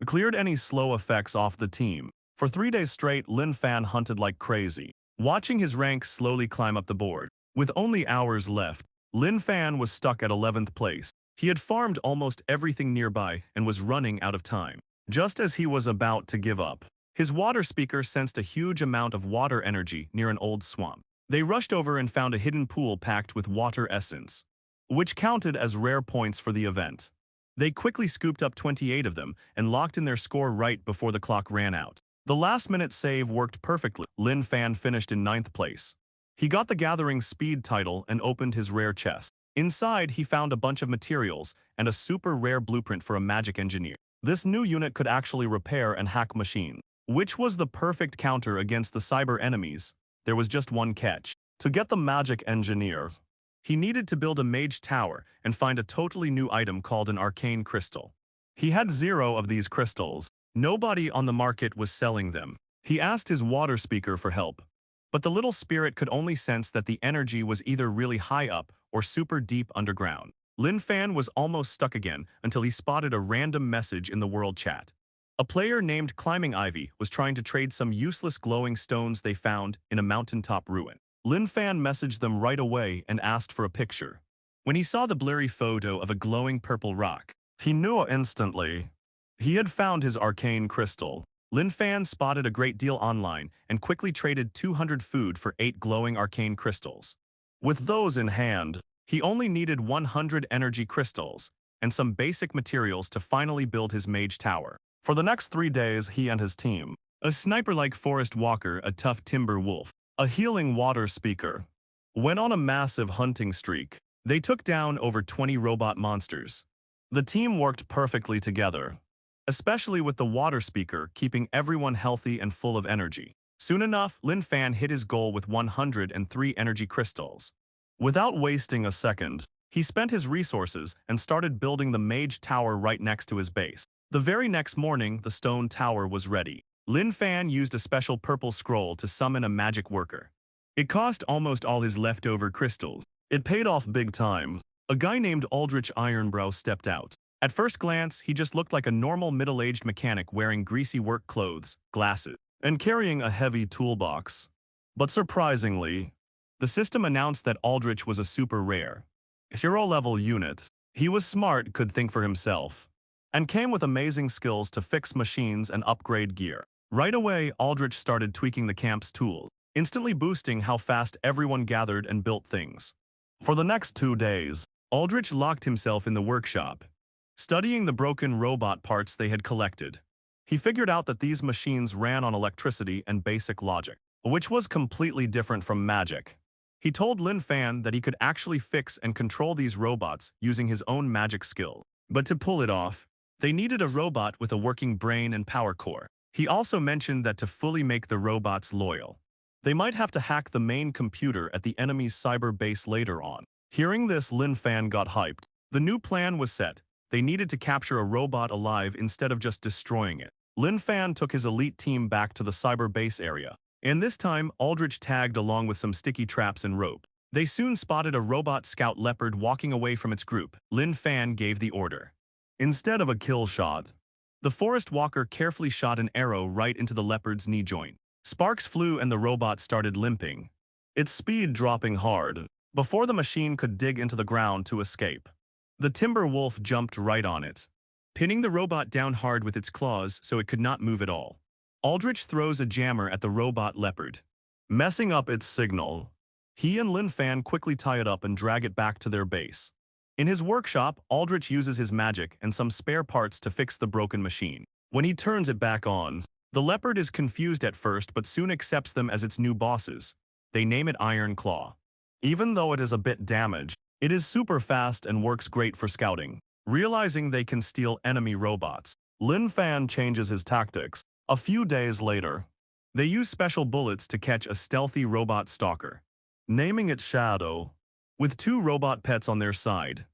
cleared any slow effects off the team. For 3 days straight, Lin Fan hunted like crazy, watching his rank slowly climb up the board. With only hours left, Lin Fan was stuck at 11th place. He had farmed almost everything nearby and was running out of time. Just as he was about to give up, his water speaker sensed a huge amount of water energy near an old swamp. They rushed over and found a hidden pool packed with water essence, which counted as rare points for the event. They quickly scooped up 28 of them and locked in their score right before the clock ran out. The last-minute save worked perfectly. Lin Fan finished in 9th place. He got the Gathering Speed title and opened his rare chest. Inside, he found a bunch of materials and a super rare blueprint for a magic engineer. This new unit could actually repair and hack machines, which was the perfect counter against the cyber enemies. There was just one catch. To get the magic engineer, he needed to build a mage tower and find a totally new item called an arcane crystal. He had 0 of these crystals. Nobody on the market was selling them. He asked his water speaker for help, but the little spirit could only sense that the energy was either really high up or super deep underground. Lin Fan was almost stuck again until he spotted a random message in the world chat. A player named Climbing Ivy was trying to trade some useless glowing stones they found in a mountaintop ruin. Lin Fan messaged them right away and asked for a picture. When he saw the blurry photo of a glowing purple rock, he knew instantly he had found his arcane crystal. Lin Fan spotted a great deal online and quickly traded 200 food for 8 glowing arcane crystals. With those in hand, he only needed 100 energy crystals. and some basic materials to finally build his mage tower. For the next 3 days, he and his team, a sniper-like forest walker, a tough timber wolf, a healing water speaker, went on a massive hunting streak. They took down over 20 robot monsters. The team worked perfectly together, especially with the water speaker keeping everyone healthy and full of energy. Soon enough, Lin Fan hit his goal with 103 energy crystals. Without wasting a second, he spent his resources and started building the mage tower right next to his base. The very next morning, the stone tower was ready. Lin Fan used a special purple scroll to summon a magic worker. It cost almost all his leftover crystals. It paid off big time. A guy named Aldrich Ironbrow stepped out. At first glance, he just looked like a normal middle-aged mechanic wearing greasy work clothes, glasses, and carrying a heavy toolbox. But surprisingly, the system announced that Aldrich was a super rare, hero-level unit. He was smart, could think for himself, and came with amazing skills to fix machines and upgrade gear. Right away, Aldrich started tweaking the camp's tools, instantly boosting how fast everyone gathered and built things. For the next 2 days, Aldrich locked himself in the workshop, studying the broken robot parts they had collected. He figured out that these machines ran on electricity and basic logic, which was completely different from magic. He told Lin Fan that he could actually fix and control these robots using his own magic skill. But to pull it off, they needed a robot with a working brain and power core. He also mentioned that to fully make the robots loyal, they might have to hack the main computer at the enemy's cyber base later on. Hearing this, Lin Fan got hyped. The new plan was set. They needed to capture a robot alive instead of just destroying it. Lin Fan took his elite team back to the cyber base area, and this time Aldrich tagged along with some sticky traps and rope. They soon spotted a robot scout leopard walking away from its group. Lin Fan gave the order. Instead of a kill shot, the forest walker carefully shot an arrow right into the leopard's knee joint. Sparks flew and the robot started limping, its speed dropping hard, before the machine could dig into the ground to escape. The timber wolf jumped right on it, pinning the robot down hard with its claws so it could not move at all. Aldrich throws a jammer at the robot leopard, messing up its signal. He and Lin Fan quickly tie it up and drag it back to their base. In his workshop, Aldrich uses his magic and some spare parts to fix the broken machine. When he turns it back on, the leopard is confused at first but soon accepts them as its new bosses. They name it Iron Claw. Even though it is a bit damaged, it is super fast and works great for scouting. Realizing they can steal enemy robots, Lin Fan changes his tactics. A few days later, they use special bullets to catch a stealthy robot stalker, naming it Shadow. With 2 robot pets on their side,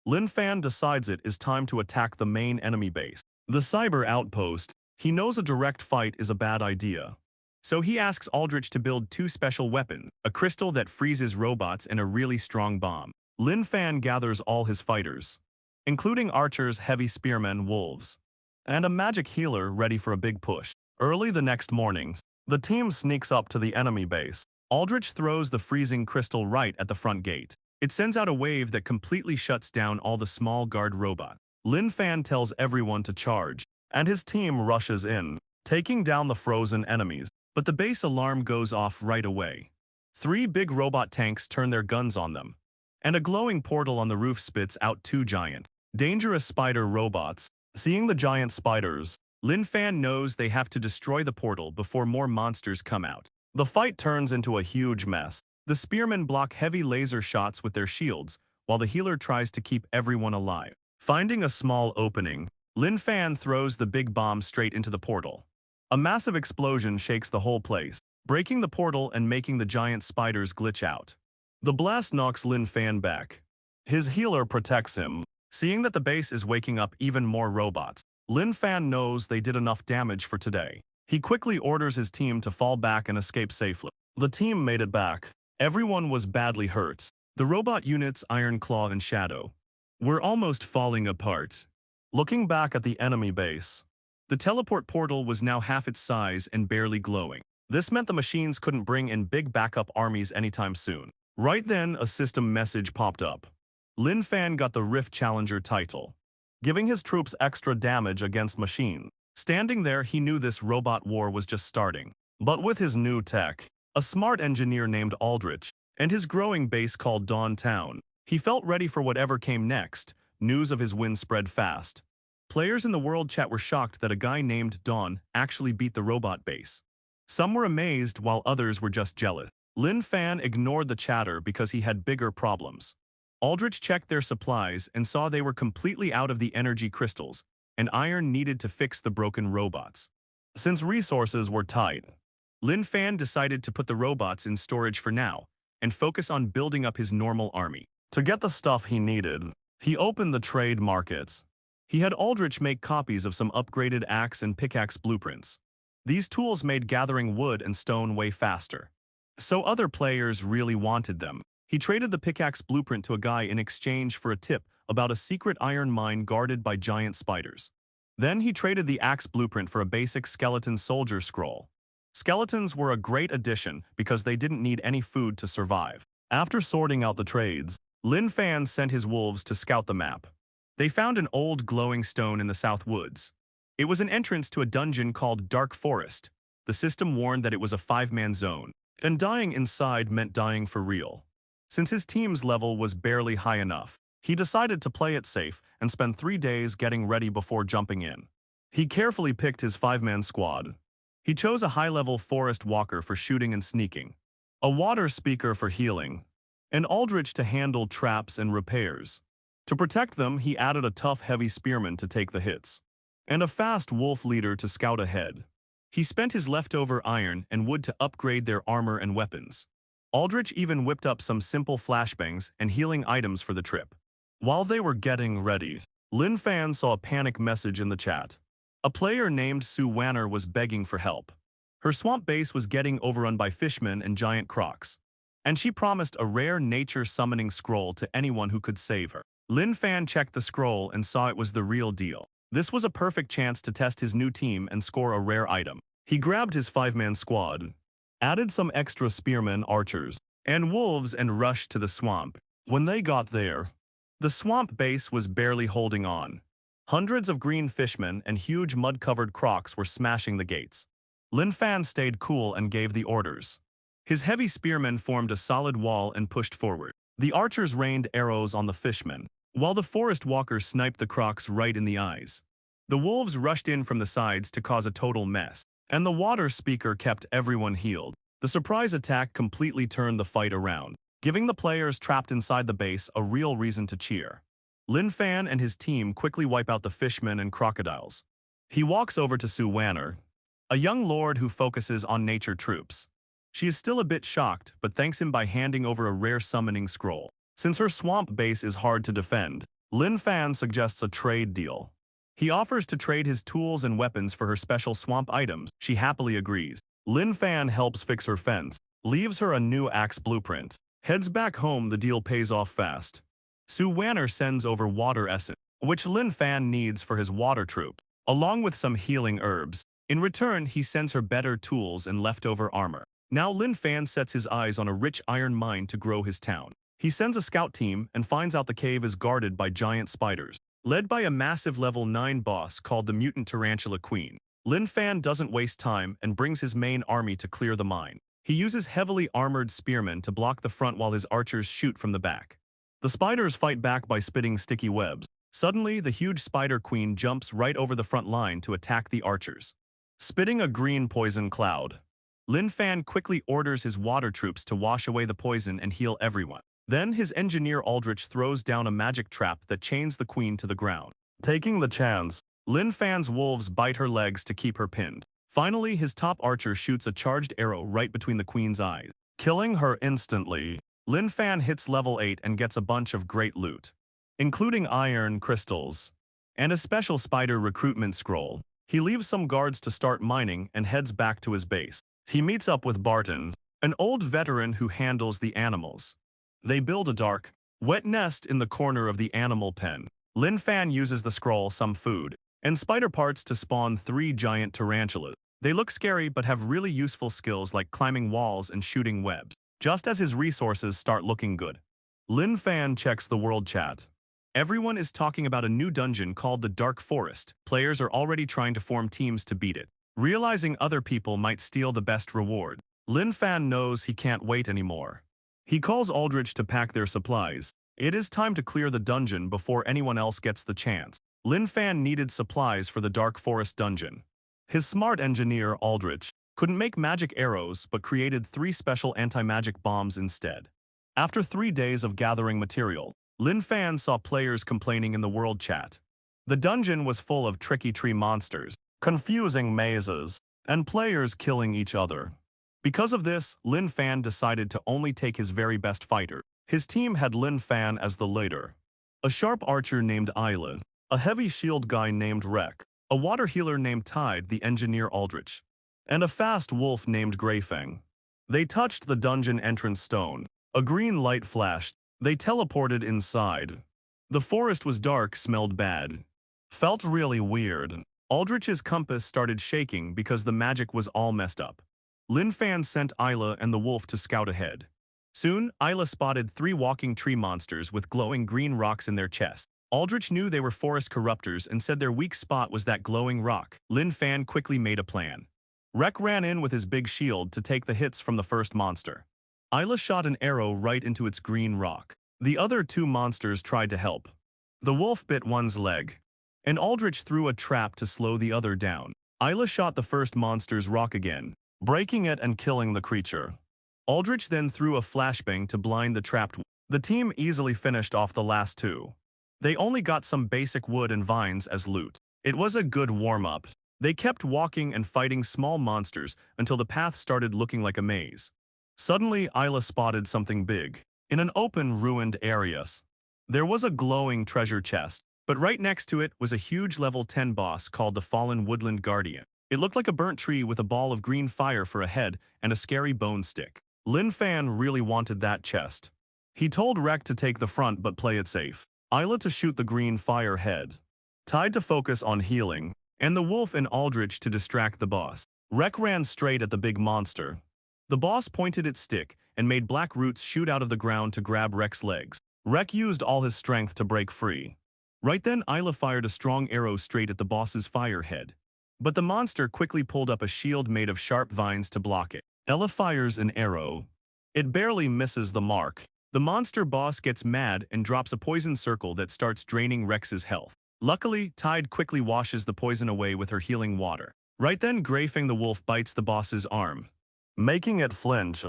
Lin Fan decides it is time to attack the main enemy base, the cyber outpost. He knows a direct fight is a bad idea, so he asks Aldrich to build 2 special weapons, a crystal that freezes robots and a really strong bomb. Lin Fan gathers all his fighters, including archers, heavy spearmen, wolves, and a magic healer ready for a big push. Early the next morning, the team sneaks up to the enemy base. Aldrich throws the freezing crystal right at the front gate. It sends out a wave that completely shuts down all the small guard robots. Lin Fan tells everyone to charge, and his team rushes in, taking down the frozen enemies. But the base alarm goes off right away. 3 big robot tanks turn their guns on them, and a glowing portal on the roof spits out 2 giant, dangerous spider robots. Seeing the giant spiders, Lin Fan knows they have to destroy the portal before more monsters come out. The fight turns into a huge mess. The spearmen block heavy laser shots with their shields, while the healer tries to keep everyone alive. Finding a small opening, Lin Fan throws the big bomb straight into the portal. A massive explosion shakes the whole place, breaking the portal and making the giant spiders glitch out. The blast knocks Lin Fan back. His healer protects him. Seeing that the base is waking up even more robots, Lin Fan knows they did enough damage for today. He quickly orders his team to fall back and escape safely. The team made it back. Everyone was badly hurt. The robot units, Iron Claw and Shadow, were almost falling apart. Looking back at the enemy base, the teleport portal was now half its size and barely glowing. This meant the machines couldn't bring in big backup armies anytime soon. Right then, a system message popped up. Lin Fan got the Rift Challenger title, giving his troops extra damage against machines. Standing there, he knew this robot war was just starting. But with his new tech, a smart engineer named Aldrich, and his growing base called Dawn Town, he felt ready for whatever came next. news of his win spread fast. Players in the world chat were shocked that a guy named Dawn actually beat the robot base. Some were amazed while others were just jealous. Lin Fan ignored the chatter because he had bigger problems. Aldrich checked their supplies and saw they were completely out of the energy crystals, and iron needed to fix the broken robots. Since resources were tight, Lin Fan decided to put the robots in storage for now and focus on building up his normal army. To get the stuff he needed, he opened the trade markets. He had Aldrich make copies of some upgraded axe and pickaxe blueprints. These tools made gathering wood and stone way faster. So other players really wanted them. He traded the pickaxe blueprint to a guy in exchange for a tip about a secret iron mine guarded by giant spiders. Then he traded the axe blueprint for a basic skeleton soldier scroll. Skeletons were a great addition because they didn't need any food to survive. After sorting out the trades, Lin Fan sent his wolves to scout the map. They found an old glowing stone in the South Woods. It was an entrance to a dungeon called Dark Forest. The system warned that it was a 5-man zone, and dying inside meant dying for real. Since his team's level was barely high enough, he decided to play it safe and spend 3 days getting ready before jumping in. He carefully picked his 5-man squad. He chose a high-level forest walker for shooting and sneaking, a water speaker for healing, and Aldrich to handle traps and repairs. To protect them, he added a tough heavy spearman to take the hits, and a fast wolf leader to scout ahead. He spent his leftover iron and wood to upgrade their armor and weapons. Aldrich even whipped up some simple flashbangs and healing items for the trip. While they were getting ready, Lin Fan saw a panic message in the chat. A player named Sue Wanner was begging for help. Her swamp base was getting overrun by fishmen and giant crocs, and she promised a rare nature summoning scroll to anyone who could save her. Lin Fan checked the scroll and saw it was the real deal. This was a perfect chance to test his new team and score a rare item. He grabbed his 5-man squad, added some extra spearmen, archers, and wolves and rushed to the swamp. When they got there, the swamp base was barely holding on. Hundreds of green fishmen and huge mud-covered crocs were smashing the gates. Lin Fan stayed cool and gave the orders. His heavy spearmen formed a solid wall and pushed forward. The archers rained arrows on the fishmen, while the forest walkers sniped the crocs right in the eyes. The wolves rushed in from the sides to cause a total mess, and the water speaker kept everyone healed. The surprise attack completely turned the fight around, giving the players trapped inside the base a real reason to cheer. Lin Fan and his team quickly wipe out the fishmen and crocodiles. He walks over to Sue Wanner, a young lord who focuses on nature troops. She is still a bit shocked, but thanks him by handing over a rare summoning scroll. Since her swamp base is hard to defend, Lin Fan suggests a trade deal. He offers to trade his tools and weapons for her special swamp items. She happily agrees. Lin Fan helps fix her fence, leaves her a new axe blueprint. Heads back home. The deal pays off fast. Sue Wanner sends over water essence, which Lin Fan needs for his water troop, along with some healing herbs. In return, he sends her better tools and leftover armor. Now Lin Fan sets his eyes on a rich iron mine to grow his town. He sends a scout team and finds out the cave is guarded by giant spiders, led by a massive level 9 boss called the Mutant Tarantula Queen. Lin Fan doesn't waste time and brings his main army to clear the mine. He uses heavily armored spearmen to block the front while his archers shoot from the back. The spiders fight back by spitting sticky webs. Suddenly, the huge spider queen jumps right over the front line to attack the archers, spitting a green poison cloud. Lin Fan quickly orders his water troops to wash away the poison and heal everyone. Then his engineer Aldrich throws down a magic trap that chains the queen to the ground. Taking the chance, Lin Fan's wolves bite her legs to keep her pinned. Finally, his top archer shoots a charged arrow right between the queen's eyes, killing her instantly. Lin Fan hits level 8 and gets a bunch of great loot, including iron crystals and a special spider recruitment scroll. He leaves some guards to start mining and heads back to his base. He meets up with Barton, an old veteran who handles the animals. They build a dark, wet nest in the corner of the animal pen. Lin Fan uses the scroll, some food, and spider parts to spawn 3 giant tarantulas. They look scary but have really useful skills like climbing walls and shooting webs. Just as his resources start looking good, Lin Fan checks the world chat. Everyone is talking about a new dungeon called the Dark Forest. Players are already trying to form teams to beat it, realizing other people might steal the best reward. Lin Fan knows he can't wait anymore. He calls Aldrich to pack their supplies, It is time to clear the dungeon before anyone else gets the chance. Lin Fan needed supplies for the Dark Forest dungeon. His smart engineer, Aldrich, couldn't make magic arrows but created 3 special anti-magic bombs instead. After 3 days of gathering material, Lin Fan saw players complaining in the world chat. The dungeon was full of tricky tree monsters, confusing mazes, and players killing each other. Because of this, Lin Fan decided to only take his very best fighter. His team had Lin Fan as the leader, a sharp archer named Isla, a heavy shield guy named Rek, a water healer named Tide, the engineer Aldrich, and a fast wolf named Greyfang. They touched the dungeon entrance stone. A green light flashed. They teleported inside. The forest was dark, smelled bad. Felt really weird. Aldrich's compass started shaking because the magic was all messed up. Lin Fan sent Isla and the wolf to scout ahead. Soon, Isla spotted 3 walking tree monsters with glowing green rocks in their chests. Aldrich knew they were forest corruptors and said their weak spot was that glowing rock. Lin Fan quickly made a plan. Rek ran in with his big shield to take the hits from the first monster. Isla shot an arrow right into its green rock. The other 2 monsters tried to help. The wolf bit one's leg, and Aldrich threw a trap to slow the other down. Isla shot the first monster's rock again, breaking it and killing the creature. Aldrich then threw a flashbang to blind the trapped one. The team easily finished off the last 2. They only got some basic wood and vines as loot. It was a good warm-up. They kept walking and fighting small monsters until the path started looking like a maze. Suddenly, Isla spotted something big. In an open, ruined area, there was a glowing treasure chest, but right next to it was a huge level 10 boss called the Fallen Woodland Guardian. It looked like a burnt tree with a ball of green fire for a head and a scary bone stick. Lin Fan really wanted that chest. He told Rek to take the front but play it safe, Isla to shoot the green fire head, Tide to focus on healing, and the wolf and Aldrich to distract the boss. Rek ran straight at the big monster. The boss pointed its stick and made black roots shoot out of the ground to grab Rek's legs. Rek used all his strength to break free. Right then, Isla fired a strong arrow straight at the boss's fire head. But the monster quickly pulled up a shield made of sharp vines to block it. Ella fires an arrow. It barely misses the mark. The monster boss gets mad and drops a poison circle that starts draining Rex's health. Luckily, Tide quickly washes the poison away with her healing water. Right then, Greyfang the wolf bites the boss's arm, making it flinch.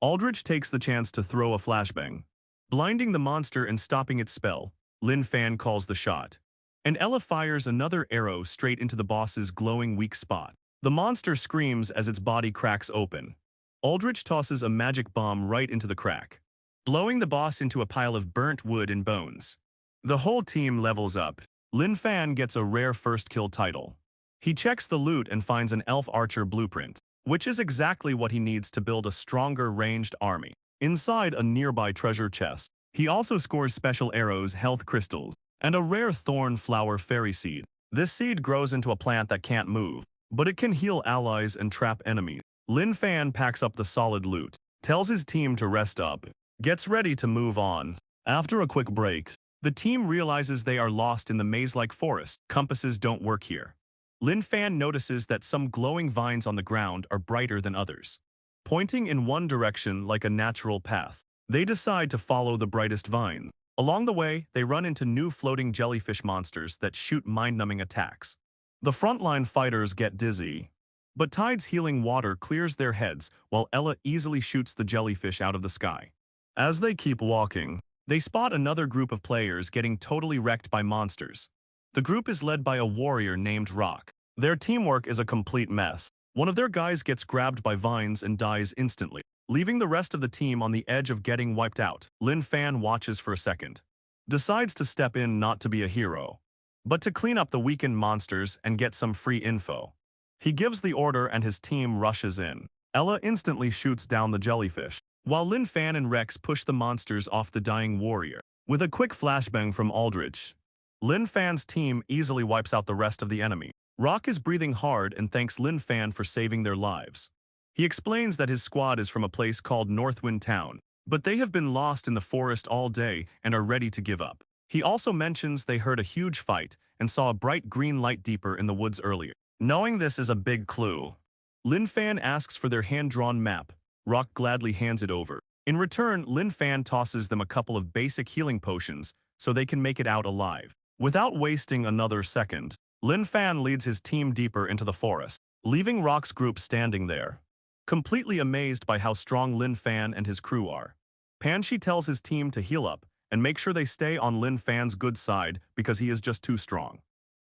Aldrich takes the chance to throw a flashbang, blinding the monster and stopping its spell. Lin Fan calls the shot, and Ella fires another arrow straight into the boss's glowing weak spot. The monster screams as its body cracks open. Aldrich tosses a magic bomb right into the crack, blowing the boss into a pile of burnt wood and bones. The whole team levels up. Lin Fan gets a rare first kill title. He checks the loot and finds an elf archer blueprint, which is exactly what he needs to build a stronger ranged army. Inside a nearby treasure chest, he also scores special arrows, health crystals, and a rare thorn flower fairy seed. This seed grows into a plant that can't move, but it can heal allies and trap enemies. Lin Fan packs up the solid loot, tells his team to rest up, gets ready to move on. After a quick break, the team realizes they are lost in the maze-like forest. Compasses don't work here. Lin Fan notices that some glowing vines on the ground are brighter than others, pointing in one direction like a natural path. They decide to follow the brightest vines. Along the way, they run into new floating jellyfish monsters that shoot mind-numbing attacks. The frontline fighters get dizzy, but Tide's healing water clears their heads while Ella easily shoots the jellyfish out of the sky. As they keep walking, they spot another group of players getting totally wrecked by monsters. The group is led by a warrior named Rock. Their teamwork is a complete mess. One of their guys gets grabbed by vines and dies instantly, leaving the rest of the team on the edge of getting wiped out. Lin Fan watches for a second, decides to step in not to be a hero, but to clean up the weakened monsters and get some free info. He gives the order and his team rushes in. Ella instantly shoots down the jellyfish, while Lin Fan and Rex push the monsters off the dying warrior. With a quick flashbang from Aldrich, Lin Fan's team easily wipes out the rest of the enemy. Rock is breathing hard and thanks Lin Fan for saving their lives. He explains that his squad is from a place called Northwind Town, but they have been lost in the forest all day and are ready to give up. He also mentions they heard a huge fight and saw a bright green light deeper in the woods earlier. Knowing this is a big clue, Lin Fan asks for their hand-drawn map. Rock gladly hands it over. In return, Lin Fan tosses them a couple of basic healing potions so they can make it out alive. Without wasting another second, Lin Fan leads his team deeper into the forest, leaving Rock's group standing there. Completely amazed by how strong Lin Fan and his crew are, Panshi tells his team to heal up and make sure they stay on Lin Fan's good side because he is just too strong.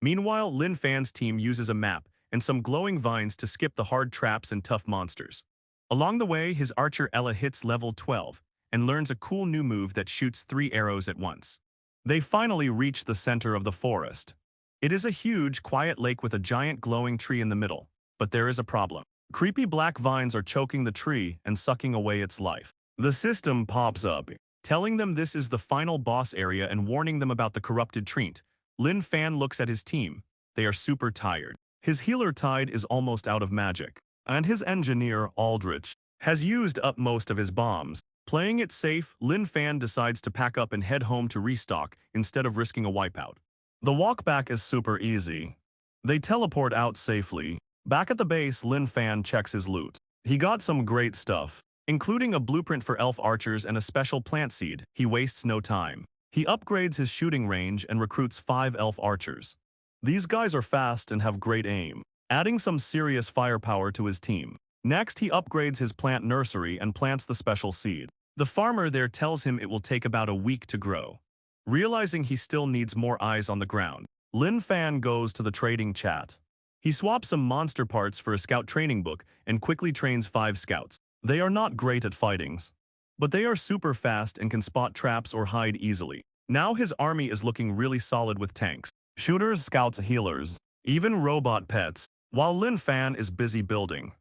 Meanwhile, Lin Fan's team uses a map and some glowing vines to skip the hard traps and tough monsters. Along the way, his archer Ella hits level 12 and learns a cool new move that shoots 3 arrows at once. They finally reach the center of the forest. It is a huge, quiet lake with a giant glowing tree in the middle, but there is a problem. Creepy black vines are choking the tree and sucking away its life. The system pops up, telling them this is the final boss area and warning them about the corrupted treant. Lin Fan looks at his team. They are super tired. His healer Tide is almost out of magic, and his engineer, Aldrich, has used up most of his bombs. Playing it safe, Lin Fan decides to pack up and head home to restock instead of risking a wipeout. The walk back is super easy. They teleport out safely. Back at the base, Lin Fan checks his loot. He got some great stuff, including a blueprint for elf archers and a special plant seed. He wastes no time. He upgrades his shooting range and recruits 5 elf archers. These guys are fast and have great aim, adding some serious firepower to his team. Next, he upgrades his plant nursery and plants the special seed. The farmer there tells him it will take about a week to grow. Realizing he still needs more eyes on the ground, Lin Fan goes to the trading chat. He swaps some monster parts for a scout training book and quickly trains 5 scouts. They are not great at fightings, but they are super fast and can spot traps or hide easily. Now his army is looking really solid with tanks, shooters, scouts, healers, even robot pets, while Lin Fan is busy building.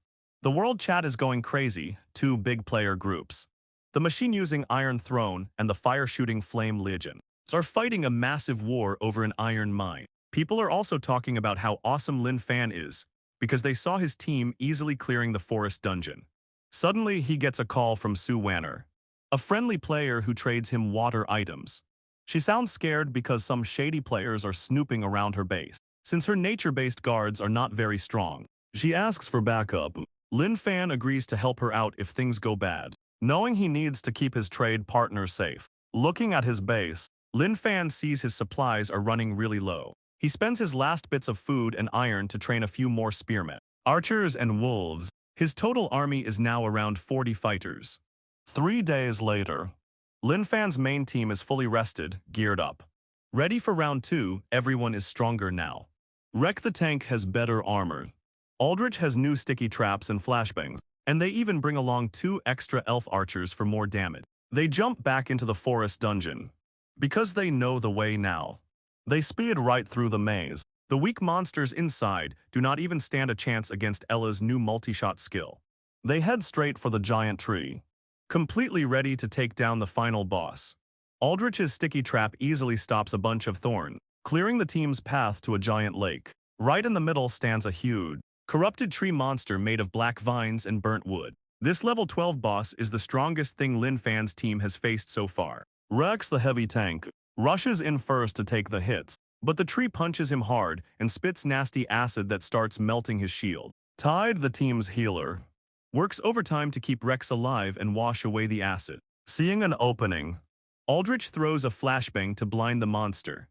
The world chat is going crazy, 2 big player groups. The machine-using Iron Throne and the fire-shooting Flame Legion are fighting a massive war over an iron mine. People are also talking about how awesome Lin Fan is, because they saw his team easily clearing the forest dungeon. Suddenly, he gets a call from Sue Wanner, a friendly player who trades him water items. She sounds scared because some shady players are snooping around her base. Since her nature-based guards are not very strong, she asks for backup. Lin Fan agrees to help her out if things go bad, knowing he needs to keep his trade partner safe. Looking at his base, Lin Fan sees his supplies are running really low. He spends his last bits of food and iron to train a few more spearmen, archers, and wolves. His total army is now around 40 fighters. 3 days later, Lin Fan's main team is fully rested, geared up. Ready for round 2, everyone is stronger now. Wreck the Tank has better armor. Aldrich has new sticky traps and flashbangs, and they even bring along 2 extra elf archers for more damage. They jump back into the forest dungeon. Because they know the way now, they speed right through the maze. The weak monsters inside do not even stand a chance against Ella's new multi-shot skill. They head straight for the giant tree, completely ready to take down the final boss. Aldrich's sticky trap easily stops a bunch of thorns, clearing the team's path to a giant lake. Right in the middle stands a huge, corrupted tree monster made of black vines and burnt wood. This level 12 boss is the strongest thing Lin Fan's team has faced so far. Rex, the heavy tank, rushes in first to take the hits, but the tree punches him hard and spits nasty acid that starts melting his shield. Tide, the team's healer, works overtime to keep Rex alive and wash away the acid. Seeing an opening, Aldrich throws a flashbang to blind the monster.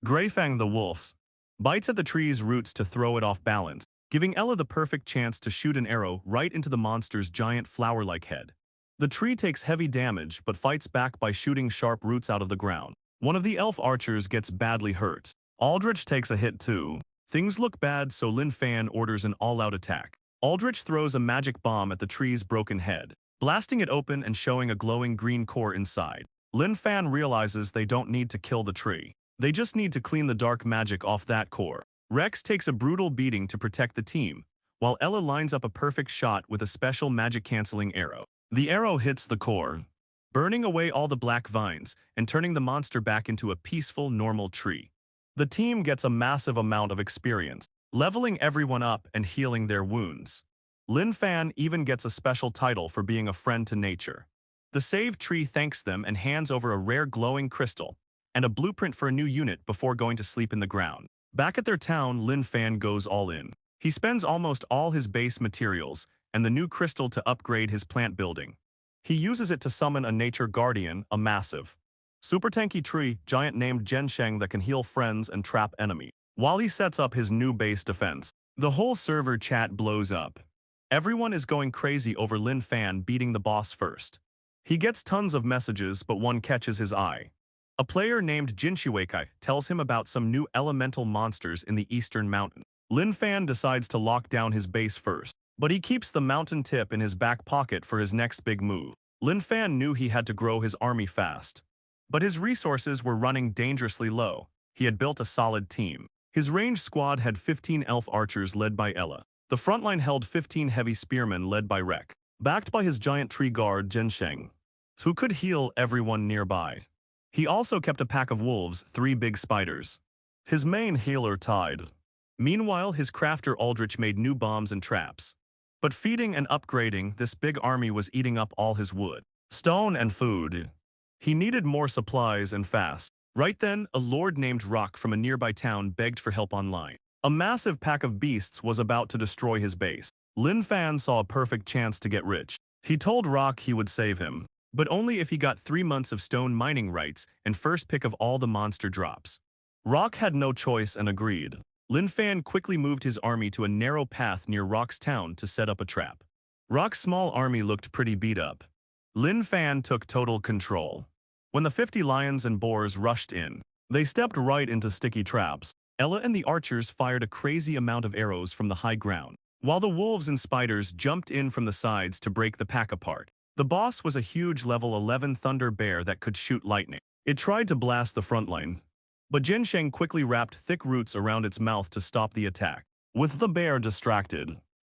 Greyfang, the wolf, bites at the tree's roots to throw it off balance, giving Ella the perfect chance to shoot an arrow right into the monster's giant flower-like head. The tree takes heavy damage but fights back by shooting sharp roots out of the ground. One of the elf archers gets badly hurt. Aldrich takes a hit too. Things look bad, so Lin Fan orders an all-out attack. Aldrich throws a magic bomb at the tree's broken head, blasting it open and showing a glowing green core inside. Lin Fan realizes they don't need to kill the tree. They just need to clean the dark magic off that core. Rex takes a brutal beating to protect the team, while Ella lines up a perfect shot with a special magic-canceling arrow. The arrow hits the core, burning away all the black vines and turning the monster back into a peaceful, normal tree. The team gets a massive amount of experience, leveling everyone up and healing their wounds. Lin Fan even gets a special title for being a friend to nature. The saved tree thanks them and hands over a rare glowing crystal and a blueprint for a new unit before going to sleep in the ground. Back at their town, Lin Fan goes all in. He spends almost all his base materials and the new crystal to upgrade his plant building. He uses it to summon a nature guardian, a massive, super tanky tree giant named Gensheng that can heal friends and trap enemies. While he sets up his new base defense, the whole server chat blows up. Everyone is going crazy over Lin Fan beating the boss first. He gets tons of messages, but one catches his eye. A player named Jinshiweikai tells him about some new elemental monsters in the eastern mountain. Lin Fan decides to lock down his base first, but he keeps the mountain tip in his back pocket for his next big move. Lin Fan knew he had to grow his army fast, but his resources were running dangerously low. He had built a solid team. His ranged squad had 15 elf archers led by Ella. The frontline held 15 heavy spearmen led by Rek, backed by his giant tree guard Gensheng, who could heal everyone nearby. He also kept a pack of wolves, 3 big spiders. His main healer Tide. Meanwhile, his crafter Aldrich made new bombs and traps. But feeding and upgrading, this big army was eating up all his wood, stone, and food. He needed more supplies and fast. Right then, a lord named Rock from a nearby town begged for help online. A massive pack of beasts was about to destroy his base. Lin Fan saw a perfect chance to get rich. He told Rock he would save him, but only if he got 3 months of stone mining rights and first pick of all the monster drops. Rock had no choice and agreed. Lin Fan quickly moved his army to a narrow path near Rock's town to set up a trap. Rock's small army looked pretty beat up. Lin Fan took total control. When the 50 lions and boars rushed in, they stepped right into sticky traps. Ella and the archers fired a crazy amount of arrows from the high ground, while the wolves and spiders jumped in from the sides to break the pack apart. The boss was a huge level 11 thunder bear that could shoot lightning. It tried to blast the front line, but Gensheng quickly wrapped thick roots around its mouth to stop the attack. With the bear distracted,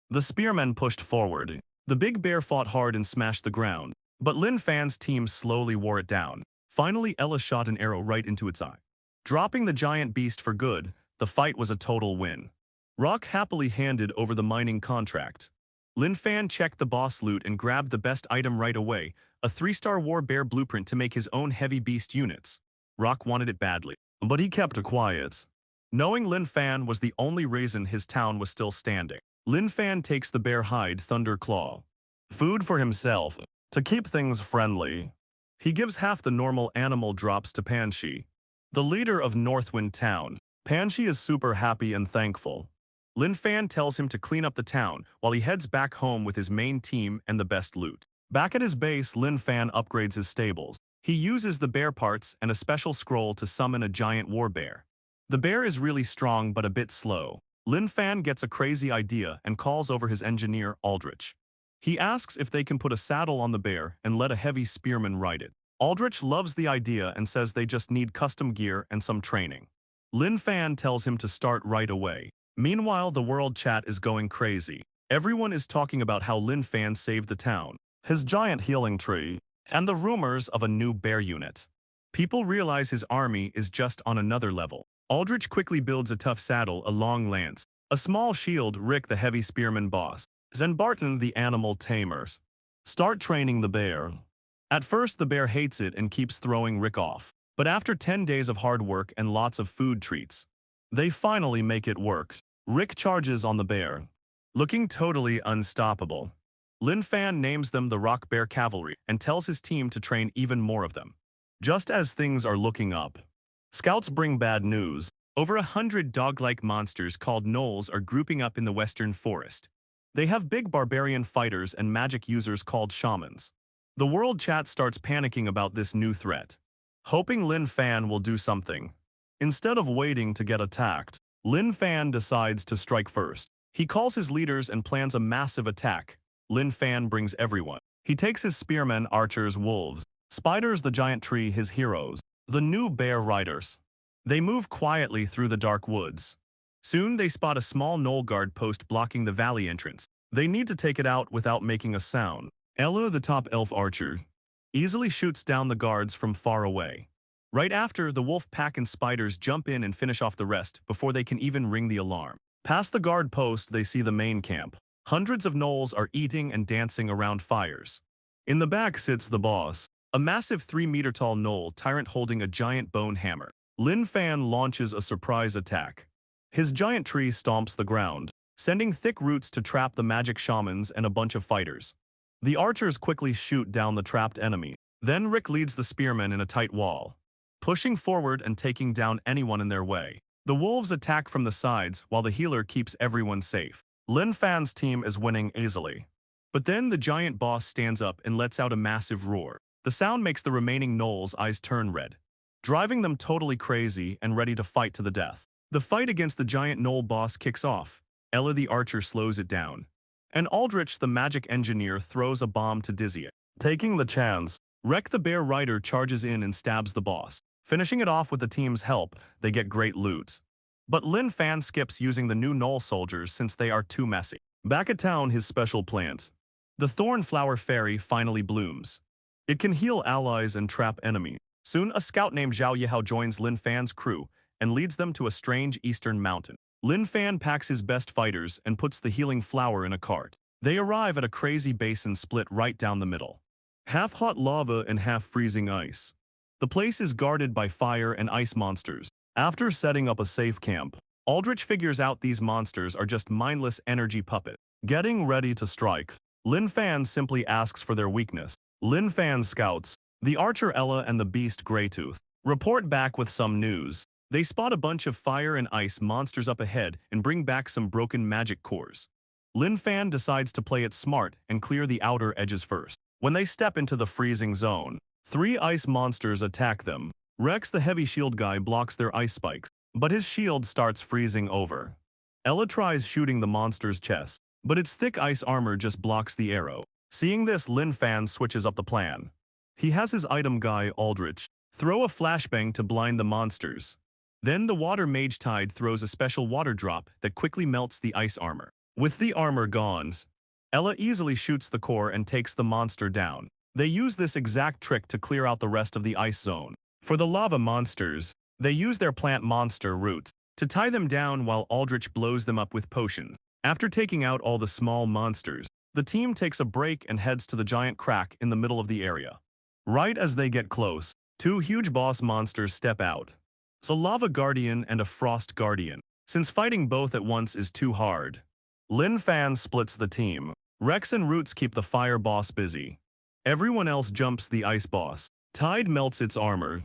the spearmen pushed forward. The big bear fought hard and smashed the ground, but Lin Fan's team slowly wore it down. Finally, Ella shot an arrow right into its eye, dropping the giant beast for good. The fight was a total win. Rock happily handed over the mining contract. Lin Fan checked the boss loot and grabbed the best item right away, a 3-star war bear blueprint to make his own heavy beast units. Rock wanted it badly, but he kept quiet, knowing Lin Fan was the only reason his town was still standing. Lin Fan takes the bear hide thunder claw, food for himself, to keep things friendly. He gives half the normal animal drops to Panshi, the leader of Northwind Town. Panshi is super happy and thankful. Lin Fan tells him to clean up the town while he heads back home with his main team and the best loot. Back at his base, Lin Fan upgrades his stables. He uses the bear parts and a special scroll to summon a giant war bear. The bear is really strong but a bit slow. Lin Fan gets a crazy idea and calls over his engineer, Aldrich. He asks if they can put a saddle on the bear and let a heavy spearman ride it. Aldrich loves the idea and says they just need custom gear and some training. Lin Fan tells him to start right away. Meanwhile, the world chat is going crazy. Everyone is talking about how Lin Fan saved the town, his giant healing tree, and the rumors of a new bear unit. People realize his army is just on another level. Aldrich quickly builds a tough saddle, a long lance, a small shield. Rick, the heavy spearman boss, and Barton, the animal tamers, start training the bear. At first, the bear hates it and keeps throwing Rick off. But after 10 days of hard work and lots of food treats, they finally make it work. Rick charges on the bear, looking totally unstoppable. Lin Fan names them the Rock Bear Cavalry and tells his team to train even more of them. Just as things are looking up, scouts bring bad news. Over 100 dog-like monsters called nulls are grouping up in the western forest. They have big barbarian fighters and magic users called shamans. The world chat starts panicking about this new threat, hoping Lin Fan will do something. Instead of waiting to get attacked, Lin Fan decides to strike first. He calls his leaders and plans a massive attack. Lin Fan brings everyone. He takes his spearmen, archers, wolves, spiders, the giant tree, his heroes, the new bear riders. They move quietly through the dark woods. Soon they spot a small knoll guard post blocking the valley entrance. They need to take it out without making a sound. Ella, the top elf archer, easily shoots down the guards from far away. Right after, the wolf pack and spiders jump in and finish off the rest before they can even ring the alarm. Past the guard post, they see the main camp. Hundreds of gnolls are eating and dancing around fires. In the back sits the boss, a massive 3-meter-tall gnoll tyrant holding a giant bone hammer. Lin Fan launches a surprise attack. His giant tree stomps the ground, sending thick roots to trap the magic shamans and a bunch of fighters. The archers quickly shoot down the trapped enemy. Then Rick leads the spearmen in a tight wall, pushing forward and taking down anyone in their way. The wolves attack from the sides while the healer keeps everyone safe. Lin Fan's team is winning easily. But then the giant boss stands up and lets out a massive roar. The sound makes the remaining nulls' eyes turn red, driving them totally crazy and ready to fight to the death. The fight against the giant null boss kicks off. Ella the archer slows it down, and Aldrich the magic engineer throws a bomb to dizzy it. Taking the chance, Wreck the bear rider charges in and stabs the boss. Finishing it off with the team's help, they get great loot. But Lin Fan skips using the new null soldiers since they are too messy. Back at town, his special plant, the thorn flower fairy, finally blooms. It can heal allies and trap enemies. Soon, a scout named Zhao Yihao joins Lin Fan's crew and leads them to a strange eastern mountain. Lin Fan packs his best fighters and puts the healing flower in a cart. They arrive at a crazy basin split right down the middle. Half hot lava and half freezing ice. The place is guarded by fire and ice monsters. After setting up a safe camp, Aldrich figures out these monsters are just mindless energy puppets. Getting ready to strike, Lin Fan simply asks for their weakness. Lin Fan's scouts, the archer Ella and the beast Greytooth, report back with some news. They spot a bunch of fire and ice monsters up ahead and bring back some broken magic cores. Lin Fan decides to play it smart and clear the outer edges first. When they step into the freezing zone, 3 ice monsters attack them. Rex the heavy shield guy blocks their ice spikes, but his shield starts freezing over. Ella tries shooting the monster's chest, but its thick ice armor just blocks the arrow. Seeing this, Lin Fan switches up the plan. He has his item guy, Aldrich, throw a flashbang to blind the monsters. Then the water mage Tide throws a special water drop that quickly melts the ice armor. With the armor gone, Ella easily shoots the core and takes the monster down. They use this exact trick to clear out the rest of the ice zone. For the lava monsters, they use their plant monster roots to tie them down while Aldrich blows them up with potions. After taking out all the small monsters, the team takes a break and heads to the giant crack in the middle of the area. Right as they get close, 2 huge boss monsters step out. It's a lava guardian and a frost guardian. Since fighting both at once is too hard, Lin Fan splits the team. Rex and Roots keep the fire boss busy. Everyone else jumps the ice boss. Tide melts its armor.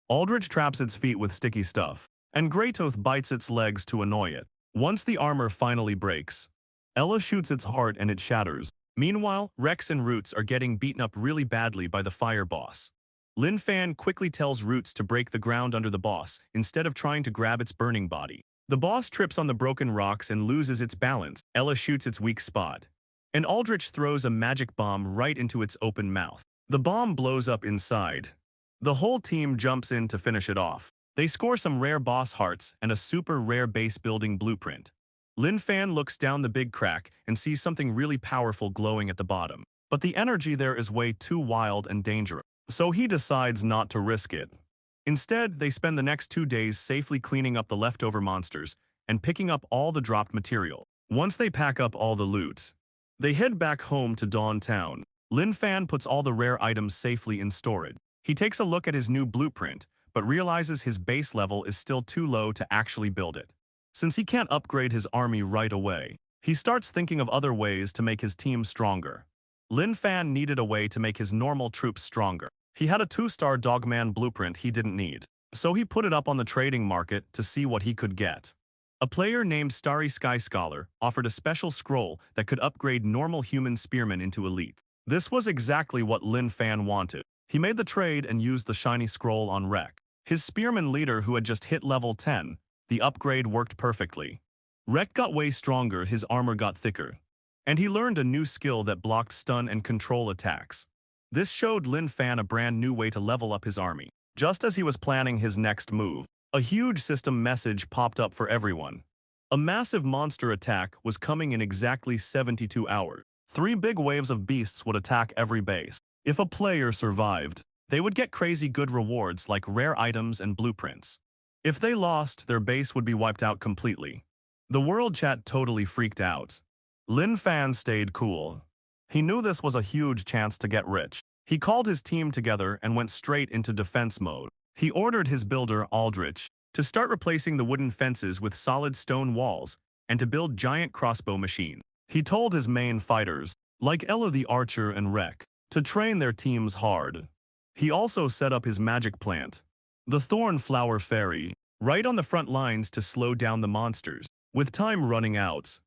Aldrich traps its feet with sticky stuff, and Greytooth bites its legs to annoy it. Once the armor finally breaks, Ella shoots its heart and it shatters. Meanwhile, Rex and Roots are getting beaten up really badly by the fire boss. Lin Fan quickly tells Roots to break the ground under the boss instead of trying to grab its burning body. The boss trips on the broken rocks and loses its balance. Ella shoots its weak spot, and Aldrich throws a magic bomb right into its open mouth. The bomb blows up inside. The whole team jumps in to finish it off. They score some rare boss hearts and a super rare base building blueprint. Lin Fan looks down the big crack and sees something really powerful glowing at the bottom. But the energy there is way too wild and dangerous, so he decides not to risk it. Instead, they spend the next 2 days safely cleaning up the leftover monsters and picking up all the dropped material. Once they pack up all the loot, they head back home to Dawn Town. Lin Fan puts all the rare items safely in storage. He takes a look at his new blueprint, but realizes his base level is still too low to actually build it. Since he can't upgrade his army right away, he starts thinking of other ways to make his team stronger. Lin Fan needed a way to make his normal troops stronger. He had a 2-star Dogman blueprint he didn't need, so he put it up on the trading market to see what he could get. A player named Starry Sky Scholar offered a special scroll that could upgrade normal human spearmen into elite. This was exactly what Lin Fan wanted. He made the trade and used the shiny scroll on Rek, his spearman leader who had just hit level 10. The upgrade worked perfectly. Rek got way stronger, his armor got thicker, and he learned a new skill that blocked stun and control attacks. This showed Lin Fan a brand new way to level up his army. Just as he was planning his next move, a huge system message popped up for everyone. A massive monster attack was coming in exactly 72 hours. 3 big waves of beasts would attack every base. If a player survived, they would get crazy good rewards like rare items and blueprints. If they lost, their base would be wiped out completely. The world chat totally freaked out. Lin Fan stayed cool. He knew this was a huge chance to get rich. He called his team together and went straight into defense mode. He ordered his builder, Aldrich, to start replacing the wooden fences with solid stone walls and to build giant crossbow machines. He told his main fighters, like Ella the Archer and Rek, to train their teams hard. He also set up his magic plant, the Thorn Flower Fairy, right on the front lines to slow down the monsters. With time running out,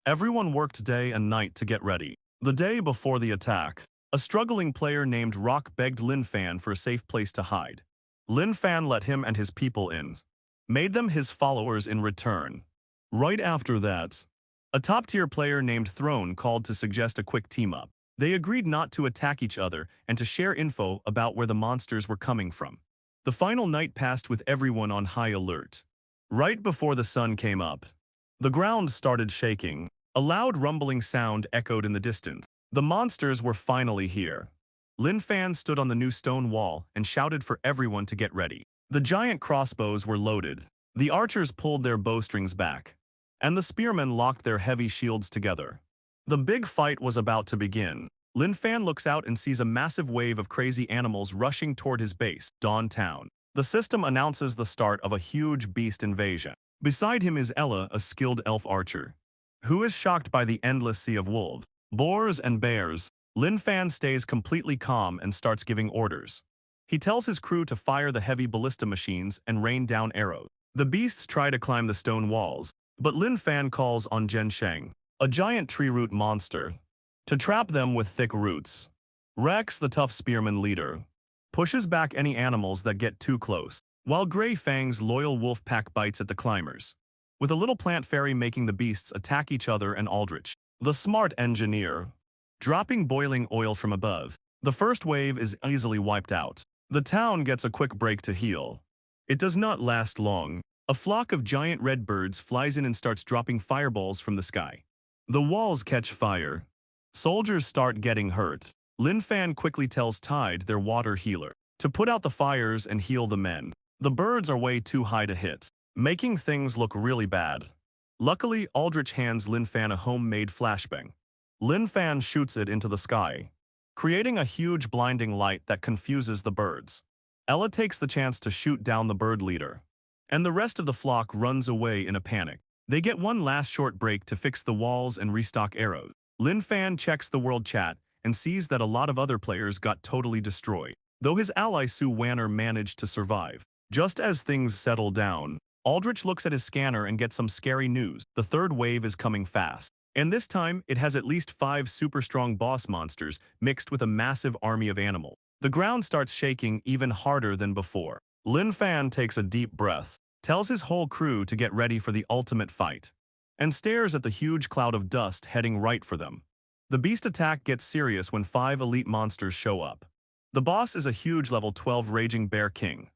everyone worked day and night to get ready. The day before the attack, a struggling player named Rock begged Lin Fan for a safe place to hide. Lin Fan let him and his people in, made them his followers in return. Right after that, a top-tier player named Throne called to suggest a quick team-up. They agreed not to attack each other and to share info about where the monsters were coming from. The final night passed with everyone on high alert. Right before the sun came up, the ground started shaking. A loud rumbling sound echoed in the distance. The monsters were finally here. Lin Fan stood on the new stone wall and shouted for everyone to get ready. The giant crossbows were loaded. The archers pulled their bowstrings back, and the spearmen locked their heavy shields together. The big fight was about to begin. Lin Fan looks out and sees a massive wave of crazy animals rushing toward his base, Dawn Town. The system announces the start of a huge beast invasion. Beside him is Ella, a skilled elf archer, who is shocked by the endless sea of wolves, boars, and bears. Lin Fan stays completely calm and starts giving orders. He tells his crew to fire the heavy ballista machines and rain down arrows. The beasts try to climb the stone walls, but Lin Fan calls on Zhensheng, a giant tree root monster, to trap them with thick roots. Rex, the tough spearman leader, pushes back any animals that get too close, while Grey Fang's loyal wolf pack bites at the climbers, with a little plant fairy making the beasts attack each other and Aldrich, the smart engineer, dropping boiling oil from above. The first wave is easily wiped out. The town gets a quick break to heal. It does not last long. A flock of giant red birds flies in and starts dropping fireballs from the sky. The walls catch fire. Soldiers start getting hurt. Lin Fan quickly tells Tide, their water healer, to put out the fires and heal the men. The birds are way too high to hit, making things look really bad. Luckily, Aldrich hands Lin Fan a homemade flashbang. Lin Fan shoots it into the sky, creating a huge blinding light that confuses the birds. Ella takes the chance to shoot down the bird leader, and the rest of the flock runs away in a panic. They get one last short break to fix the walls and restock arrows. Lin Fan checks the world chat and sees that a lot of other players got totally destroyed, though his ally Su Wanner managed to survive. Just as things settle down, Aldrich looks at his scanner and gets some scary news. The third wave is coming fast, and this time it has at least 5 super strong boss monsters mixed with a massive army of animals. The ground starts shaking even harder than before. Lin Fan takes a deep breath, tells his whole crew to get ready for the ultimate fight, and stares at the huge cloud of dust heading right for them. The beast attack gets serious when 5 elite monsters show up. The boss is a huge level 12 raging bear king,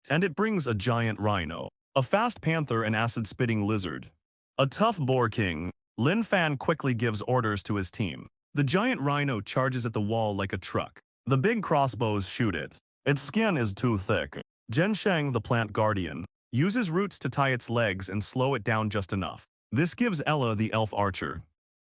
and it brings a giant rhino, a fast panther and acid-spitting lizard, a tough boar king. Lin Fan quickly gives orders to his team. The giant rhino charges at the wall like a truck. The big crossbows shoot it. Its skin is too thick. Zhensheng, the plant guardian, uses roots to tie its legs and slow it down just enough. This gives Ella, the elf archer,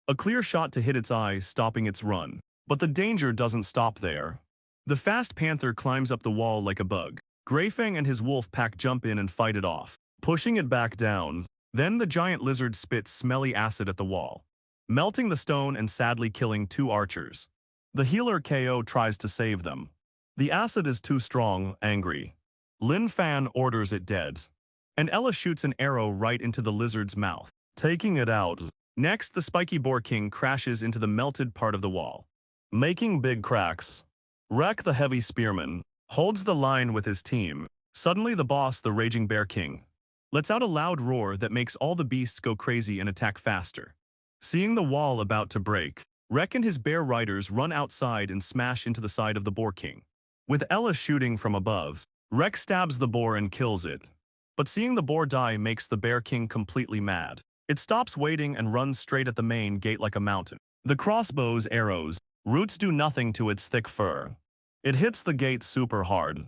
a clear shot to hit its eye, stopping its run. But the danger doesn't stop there. The fast panther climbs up the wall like a bug. Greyfang and his wolf pack jump in and fight it off, pushing it back down. Then the giant lizard spits smelly acid at the wall, melting the stone and sadly killing 2 archers. The healer KO tries to save them. The acid is too strong, angry. Lin Fan orders it dead, and Ella shoots an arrow right into the lizard's mouth, taking it out. Next, the spiky boar king crashes into the melted part of the wall, making big cracks. Rek, the heavy spearman, holds the line with his team. Suddenly the boss, the raging bear king, lets out a loud roar that makes all the beasts go crazy and attack faster. Seeing the wall about to break, Rek and his bear riders run outside and smash into the side of the boar king. With Ella shooting from above, Rek stabs the boar and kills it. But seeing the boar die makes the bear king completely mad. It stops waiting and runs straight at the main gate like a mountain. The crossbow's arrows, roots do nothing to its thick fur. It hits the gate super hard,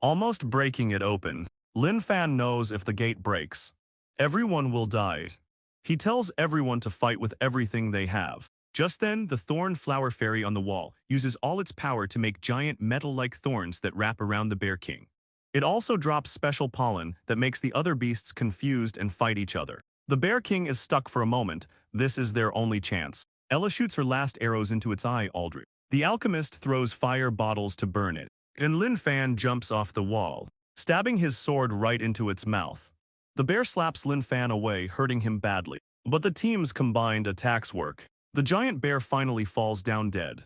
almost breaking it open. Lin Fan knows if the gate breaks, everyone will die. He tells everyone to fight with everything they have. Just then, the thorn flower fairy on the wall uses all its power to make giant metal-like thorns that wrap around the bear king. It also drops special pollen that makes the other beasts confused and fight each other. The bear king is stuck for a moment. This is their only chance. Ella shoots her last arrows into its eye, Aldrich. The alchemist throws fire bottles to burn it, and Lin Fan jumps off the wall, stabbing his sword right into its mouth. The bear slaps Lin Fan away, hurting him badly. But the team's combined attacks work. The giant bear finally falls down dead.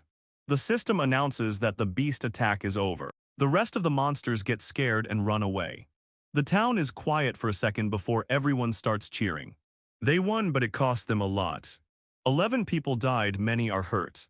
The system announces that the beast attack is over. The rest of the monsters get scared and run away. The town is quiet for a second before everyone starts cheering. They won, but it cost them a lot. 11 people died, many are hurt.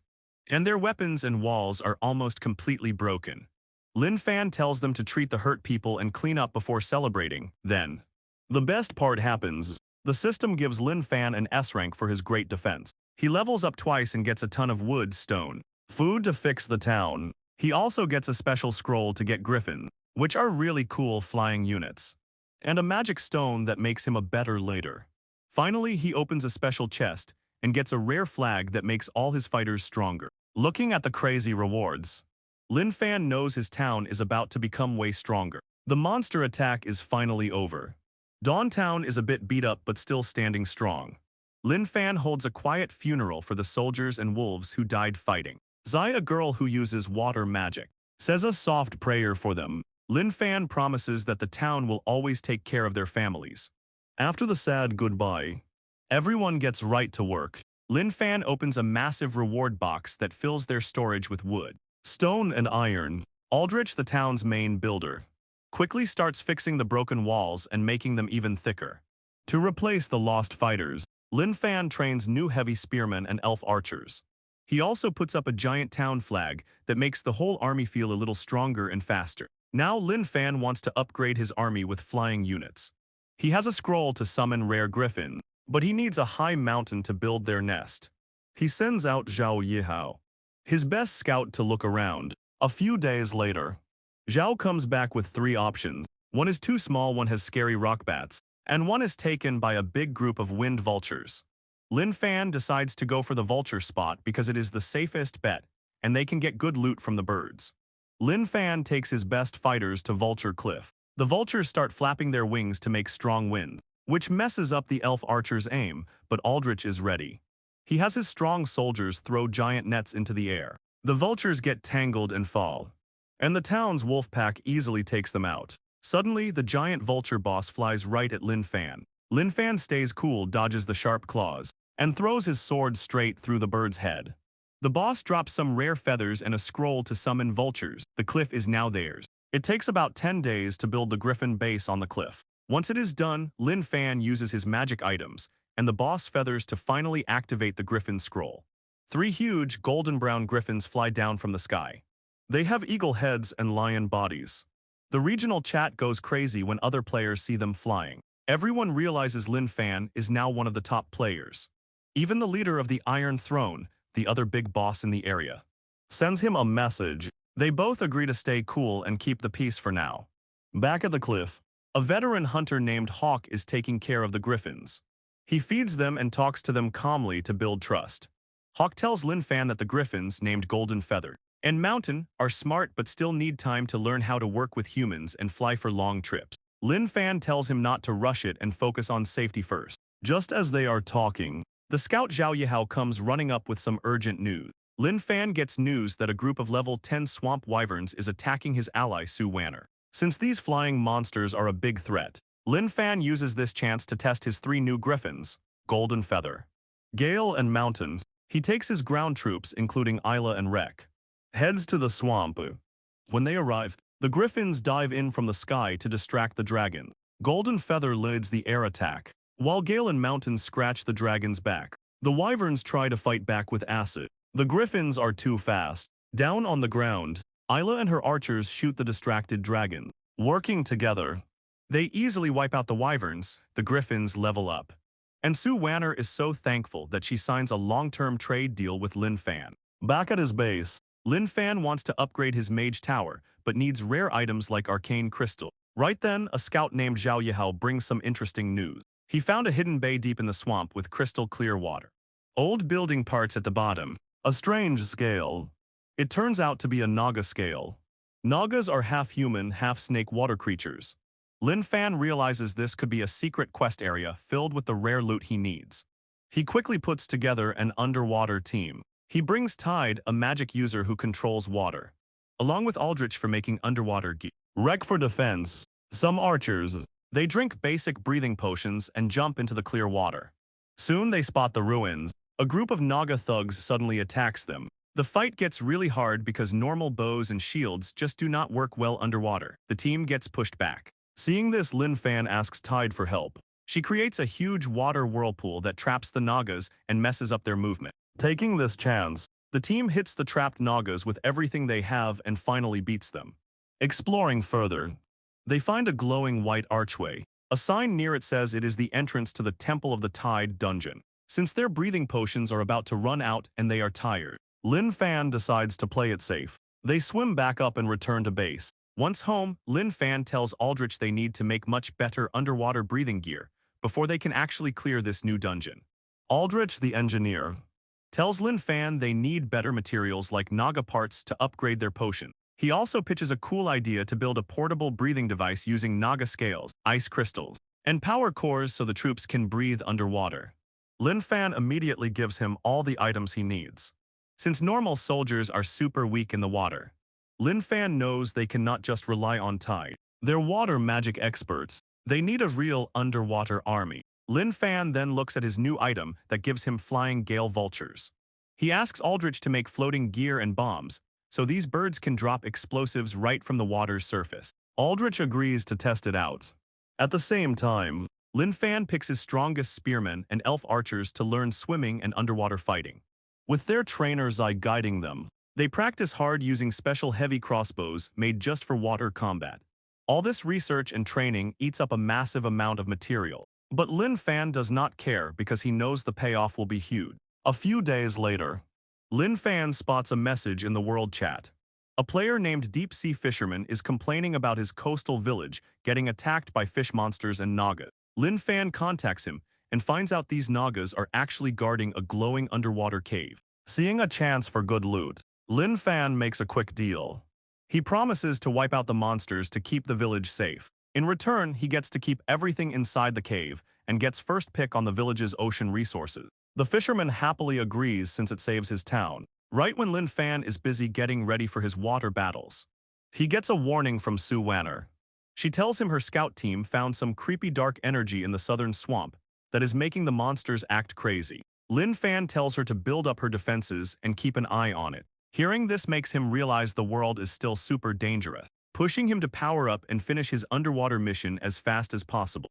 And their weapons and walls are almost completely broken. Lin Fan tells them to treat the hurt people and clean up before celebrating. Then, the best part happens. The system gives Lin Fan an S rank for his great defense. He levels up twice and gets a ton of wood, stone, food to fix the town. He also gets a special scroll to get griffins, which are really cool flying units, and a magic stone that makes him a better later. Finally, he opens a special chest and gets a rare flag that makes all his fighters stronger. Looking at the crazy rewards, Lin Fan knows his town is about to become way stronger. The monster attack is finally over. Dawn Town is a bit beat up but still standing strong. Lin Fan holds a quiet funeral for the soldiers and wolves who died fighting. Zai, a girl who uses water magic, says a soft prayer for them. Lin Fan promises that the town will always take care of their families. After the sad goodbye, everyone gets right to work. Lin Fan opens a massive reward box that fills their storage with wood, stone, and iron. Aldrich, the town's main builder, quickly starts fixing the broken walls and making them even thicker. To replace the lost fighters, Lin Fan trains new heavy spearmen and elf archers. He also puts up a giant town flag that makes the whole army feel a little stronger and faster. Now Lin Fan wants to upgrade his army with flying units. He has a scroll to summon rare griffin, but he needs a high mountain to build their nest. He sends out Zhao Yihao, his best scout, to look around. A few days later, Zhao comes back with 3 options. One is too small, one has scary rock bats, and one is taken by a big group of wind vultures. Lin Fan decides to go for the vulture spot because it is the safest bet, and they can get good loot from the birds. Lin Fan takes his best fighters to Vulture Cliff. The vultures start flapping their wings to make strong wind, which messes up the elf archer's aim, but Aldrich is ready. He has his strong soldiers throw giant nets into the air. The vultures get tangled and fall, and the town's wolf pack easily takes them out. Suddenly, the giant vulture boss flies right at Lin Fan. Lin Fan stays cool, dodges the sharp claws, and throws his sword straight through the bird's head. The boss drops some rare feathers and a scroll to summon vultures. The cliff is now theirs. It takes about 10 days to build the griffin base on the cliff. Once it is done, Lin Fan uses his magic items and the boss feathers to finally activate the griffin scroll. 3 huge, golden-brown griffins fly down from the sky. They have eagle heads and lion bodies. The regional chat goes crazy when other players see them flying. Everyone realizes Lin Fan is now one of the top players. Even the leader of the Iron Throne, the other big boss in the area, sends him a message. They both agree to stay cool and keep the peace for now. Back at the cliff, a veteran hunter named Hawk is taking care of the griffins. He feeds them and talks to them calmly to build trust. Hawk tells Lin Fan that the griffins, named Golden Feather and Mountain, are smart but still need time to learn how to work with humans and fly for long trips. Lin Fan tells him not to rush it and focus on safety first. Just as they are talking, the scout Zhao Yihao comes running up with some urgent news. Lin Fan gets news that a group of level 10 swamp wyverns is attacking his ally Su Wanner. Since these flying monsters are a big threat, Lin Fan uses this chance to test his 3 new griffins, Golden Feather, Gale, and Mountains. He takes his ground troops, including Isla and Rek, heads to the swamp. When they arrive, the griffins dive in from the sky to distract the dragon. Golden Feather leads the air attack, while Gale and Mountains scratch the dragon's back. The wyverns try to fight back with acid. The griffins are too fast. Down on the ground, Isla and her archers shoot the distracted dragon. Working together, they easily wipe out the wyverns. The griffins level up. And Su Wanner is so thankful that she signs a long-term trade deal with Lin Fan. Back at his base, Lin Fan wants to upgrade his mage tower, but needs rare items like arcane crystal. Right then, a scout named Zhao Yihao brings some interesting news. He found a hidden bay deep in the swamp with crystal clear water. Old building parts at the bottom. A strange scale. It turns out to be a Naga scale. Nagas are half-human, half-snake water creatures. Lin Fan realizes this could be a secret quest area filled with the rare loot he needs. He quickly puts together an underwater team. He brings Tide, a magic user who controls water, along with Aldrich for making underwater gear. Rec for defense. Some archers. They drink basic breathing potions and jump into the clear water. Soon they spot the ruins. A group of Naga thugs suddenly attacks them. The fight gets really hard because normal bows and shields just do not work well underwater. The team gets pushed back. Seeing this, Lin Fan asks Tide for help. She creates a huge water whirlpool that traps the Nagas and messes up their movement. Taking this chance, the team hits the trapped Nagas with everything they have and finally beats them. Exploring further, they find a glowing white archway. A sign near it says it is the entrance to the Temple of the Tide dungeon. Since their breathing potions are about to run out and they are tired, Lin Fan decides to play it safe. They swim back up and return to base. Once home, Lin Fan tells Aldrich they need to make much better underwater breathing gear before they can actually clear this new dungeon. Aldrich, the engineer, tells Lin Fan they need better materials like Naga parts to upgrade their potion. He also pitches a cool idea to build a portable breathing device using Naga scales, ice crystals, and power cores so the troops can breathe underwater. Lin Fan immediately gives him all the items he needs. Since normal soldiers are super weak in the water, Lin Fan knows they cannot just rely on Tide. They're water magic experts. They need a real underwater army. Lin Fan then looks at his new item that gives him flying gale vultures. He asks Aldrich to make floating gear and bombs, so these birds can drop explosives right from the water's surface. Aldrich agrees to test it out. At the same time, Lin Fan picks his strongest spearmen and elf archers to learn swimming and underwater fighting. With their trainer Zai guiding them, they practice hard using special heavy crossbows made just for water combat. All this research and training eats up a massive amount of material. But Lin Fan does not care because he knows the payoff will be huge. A few days later, Lin Fan spots a message in the world chat. A player named Deep Sea Fisherman is complaining about his coastal village getting attacked by fish monsters and Nagas. Lin Fan contacts him and finds out these Nagas are actually guarding a glowing underwater cave. Seeing a chance for good loot, Lin Fan makes a quick deal. He promises to wipe out the monsters to keep the village safe. In return, he gets to keep everything inside the cave and gets first pick on the village's ocean resources. The fisherman happily agrees since it saves his town, right when Lin Fan is busy getting ready for his water battles. He gets a warning from Su Wanner. She tells him her scout team found some creepy dark energy in the southern swamp that is making the monsters act crazy. Lin Fan tells her to build up her defenses and keep an eye on it. Hearing this makes him realize the world is still super dangerous, pushing him to power up and finish his underwater mission as fast as possible.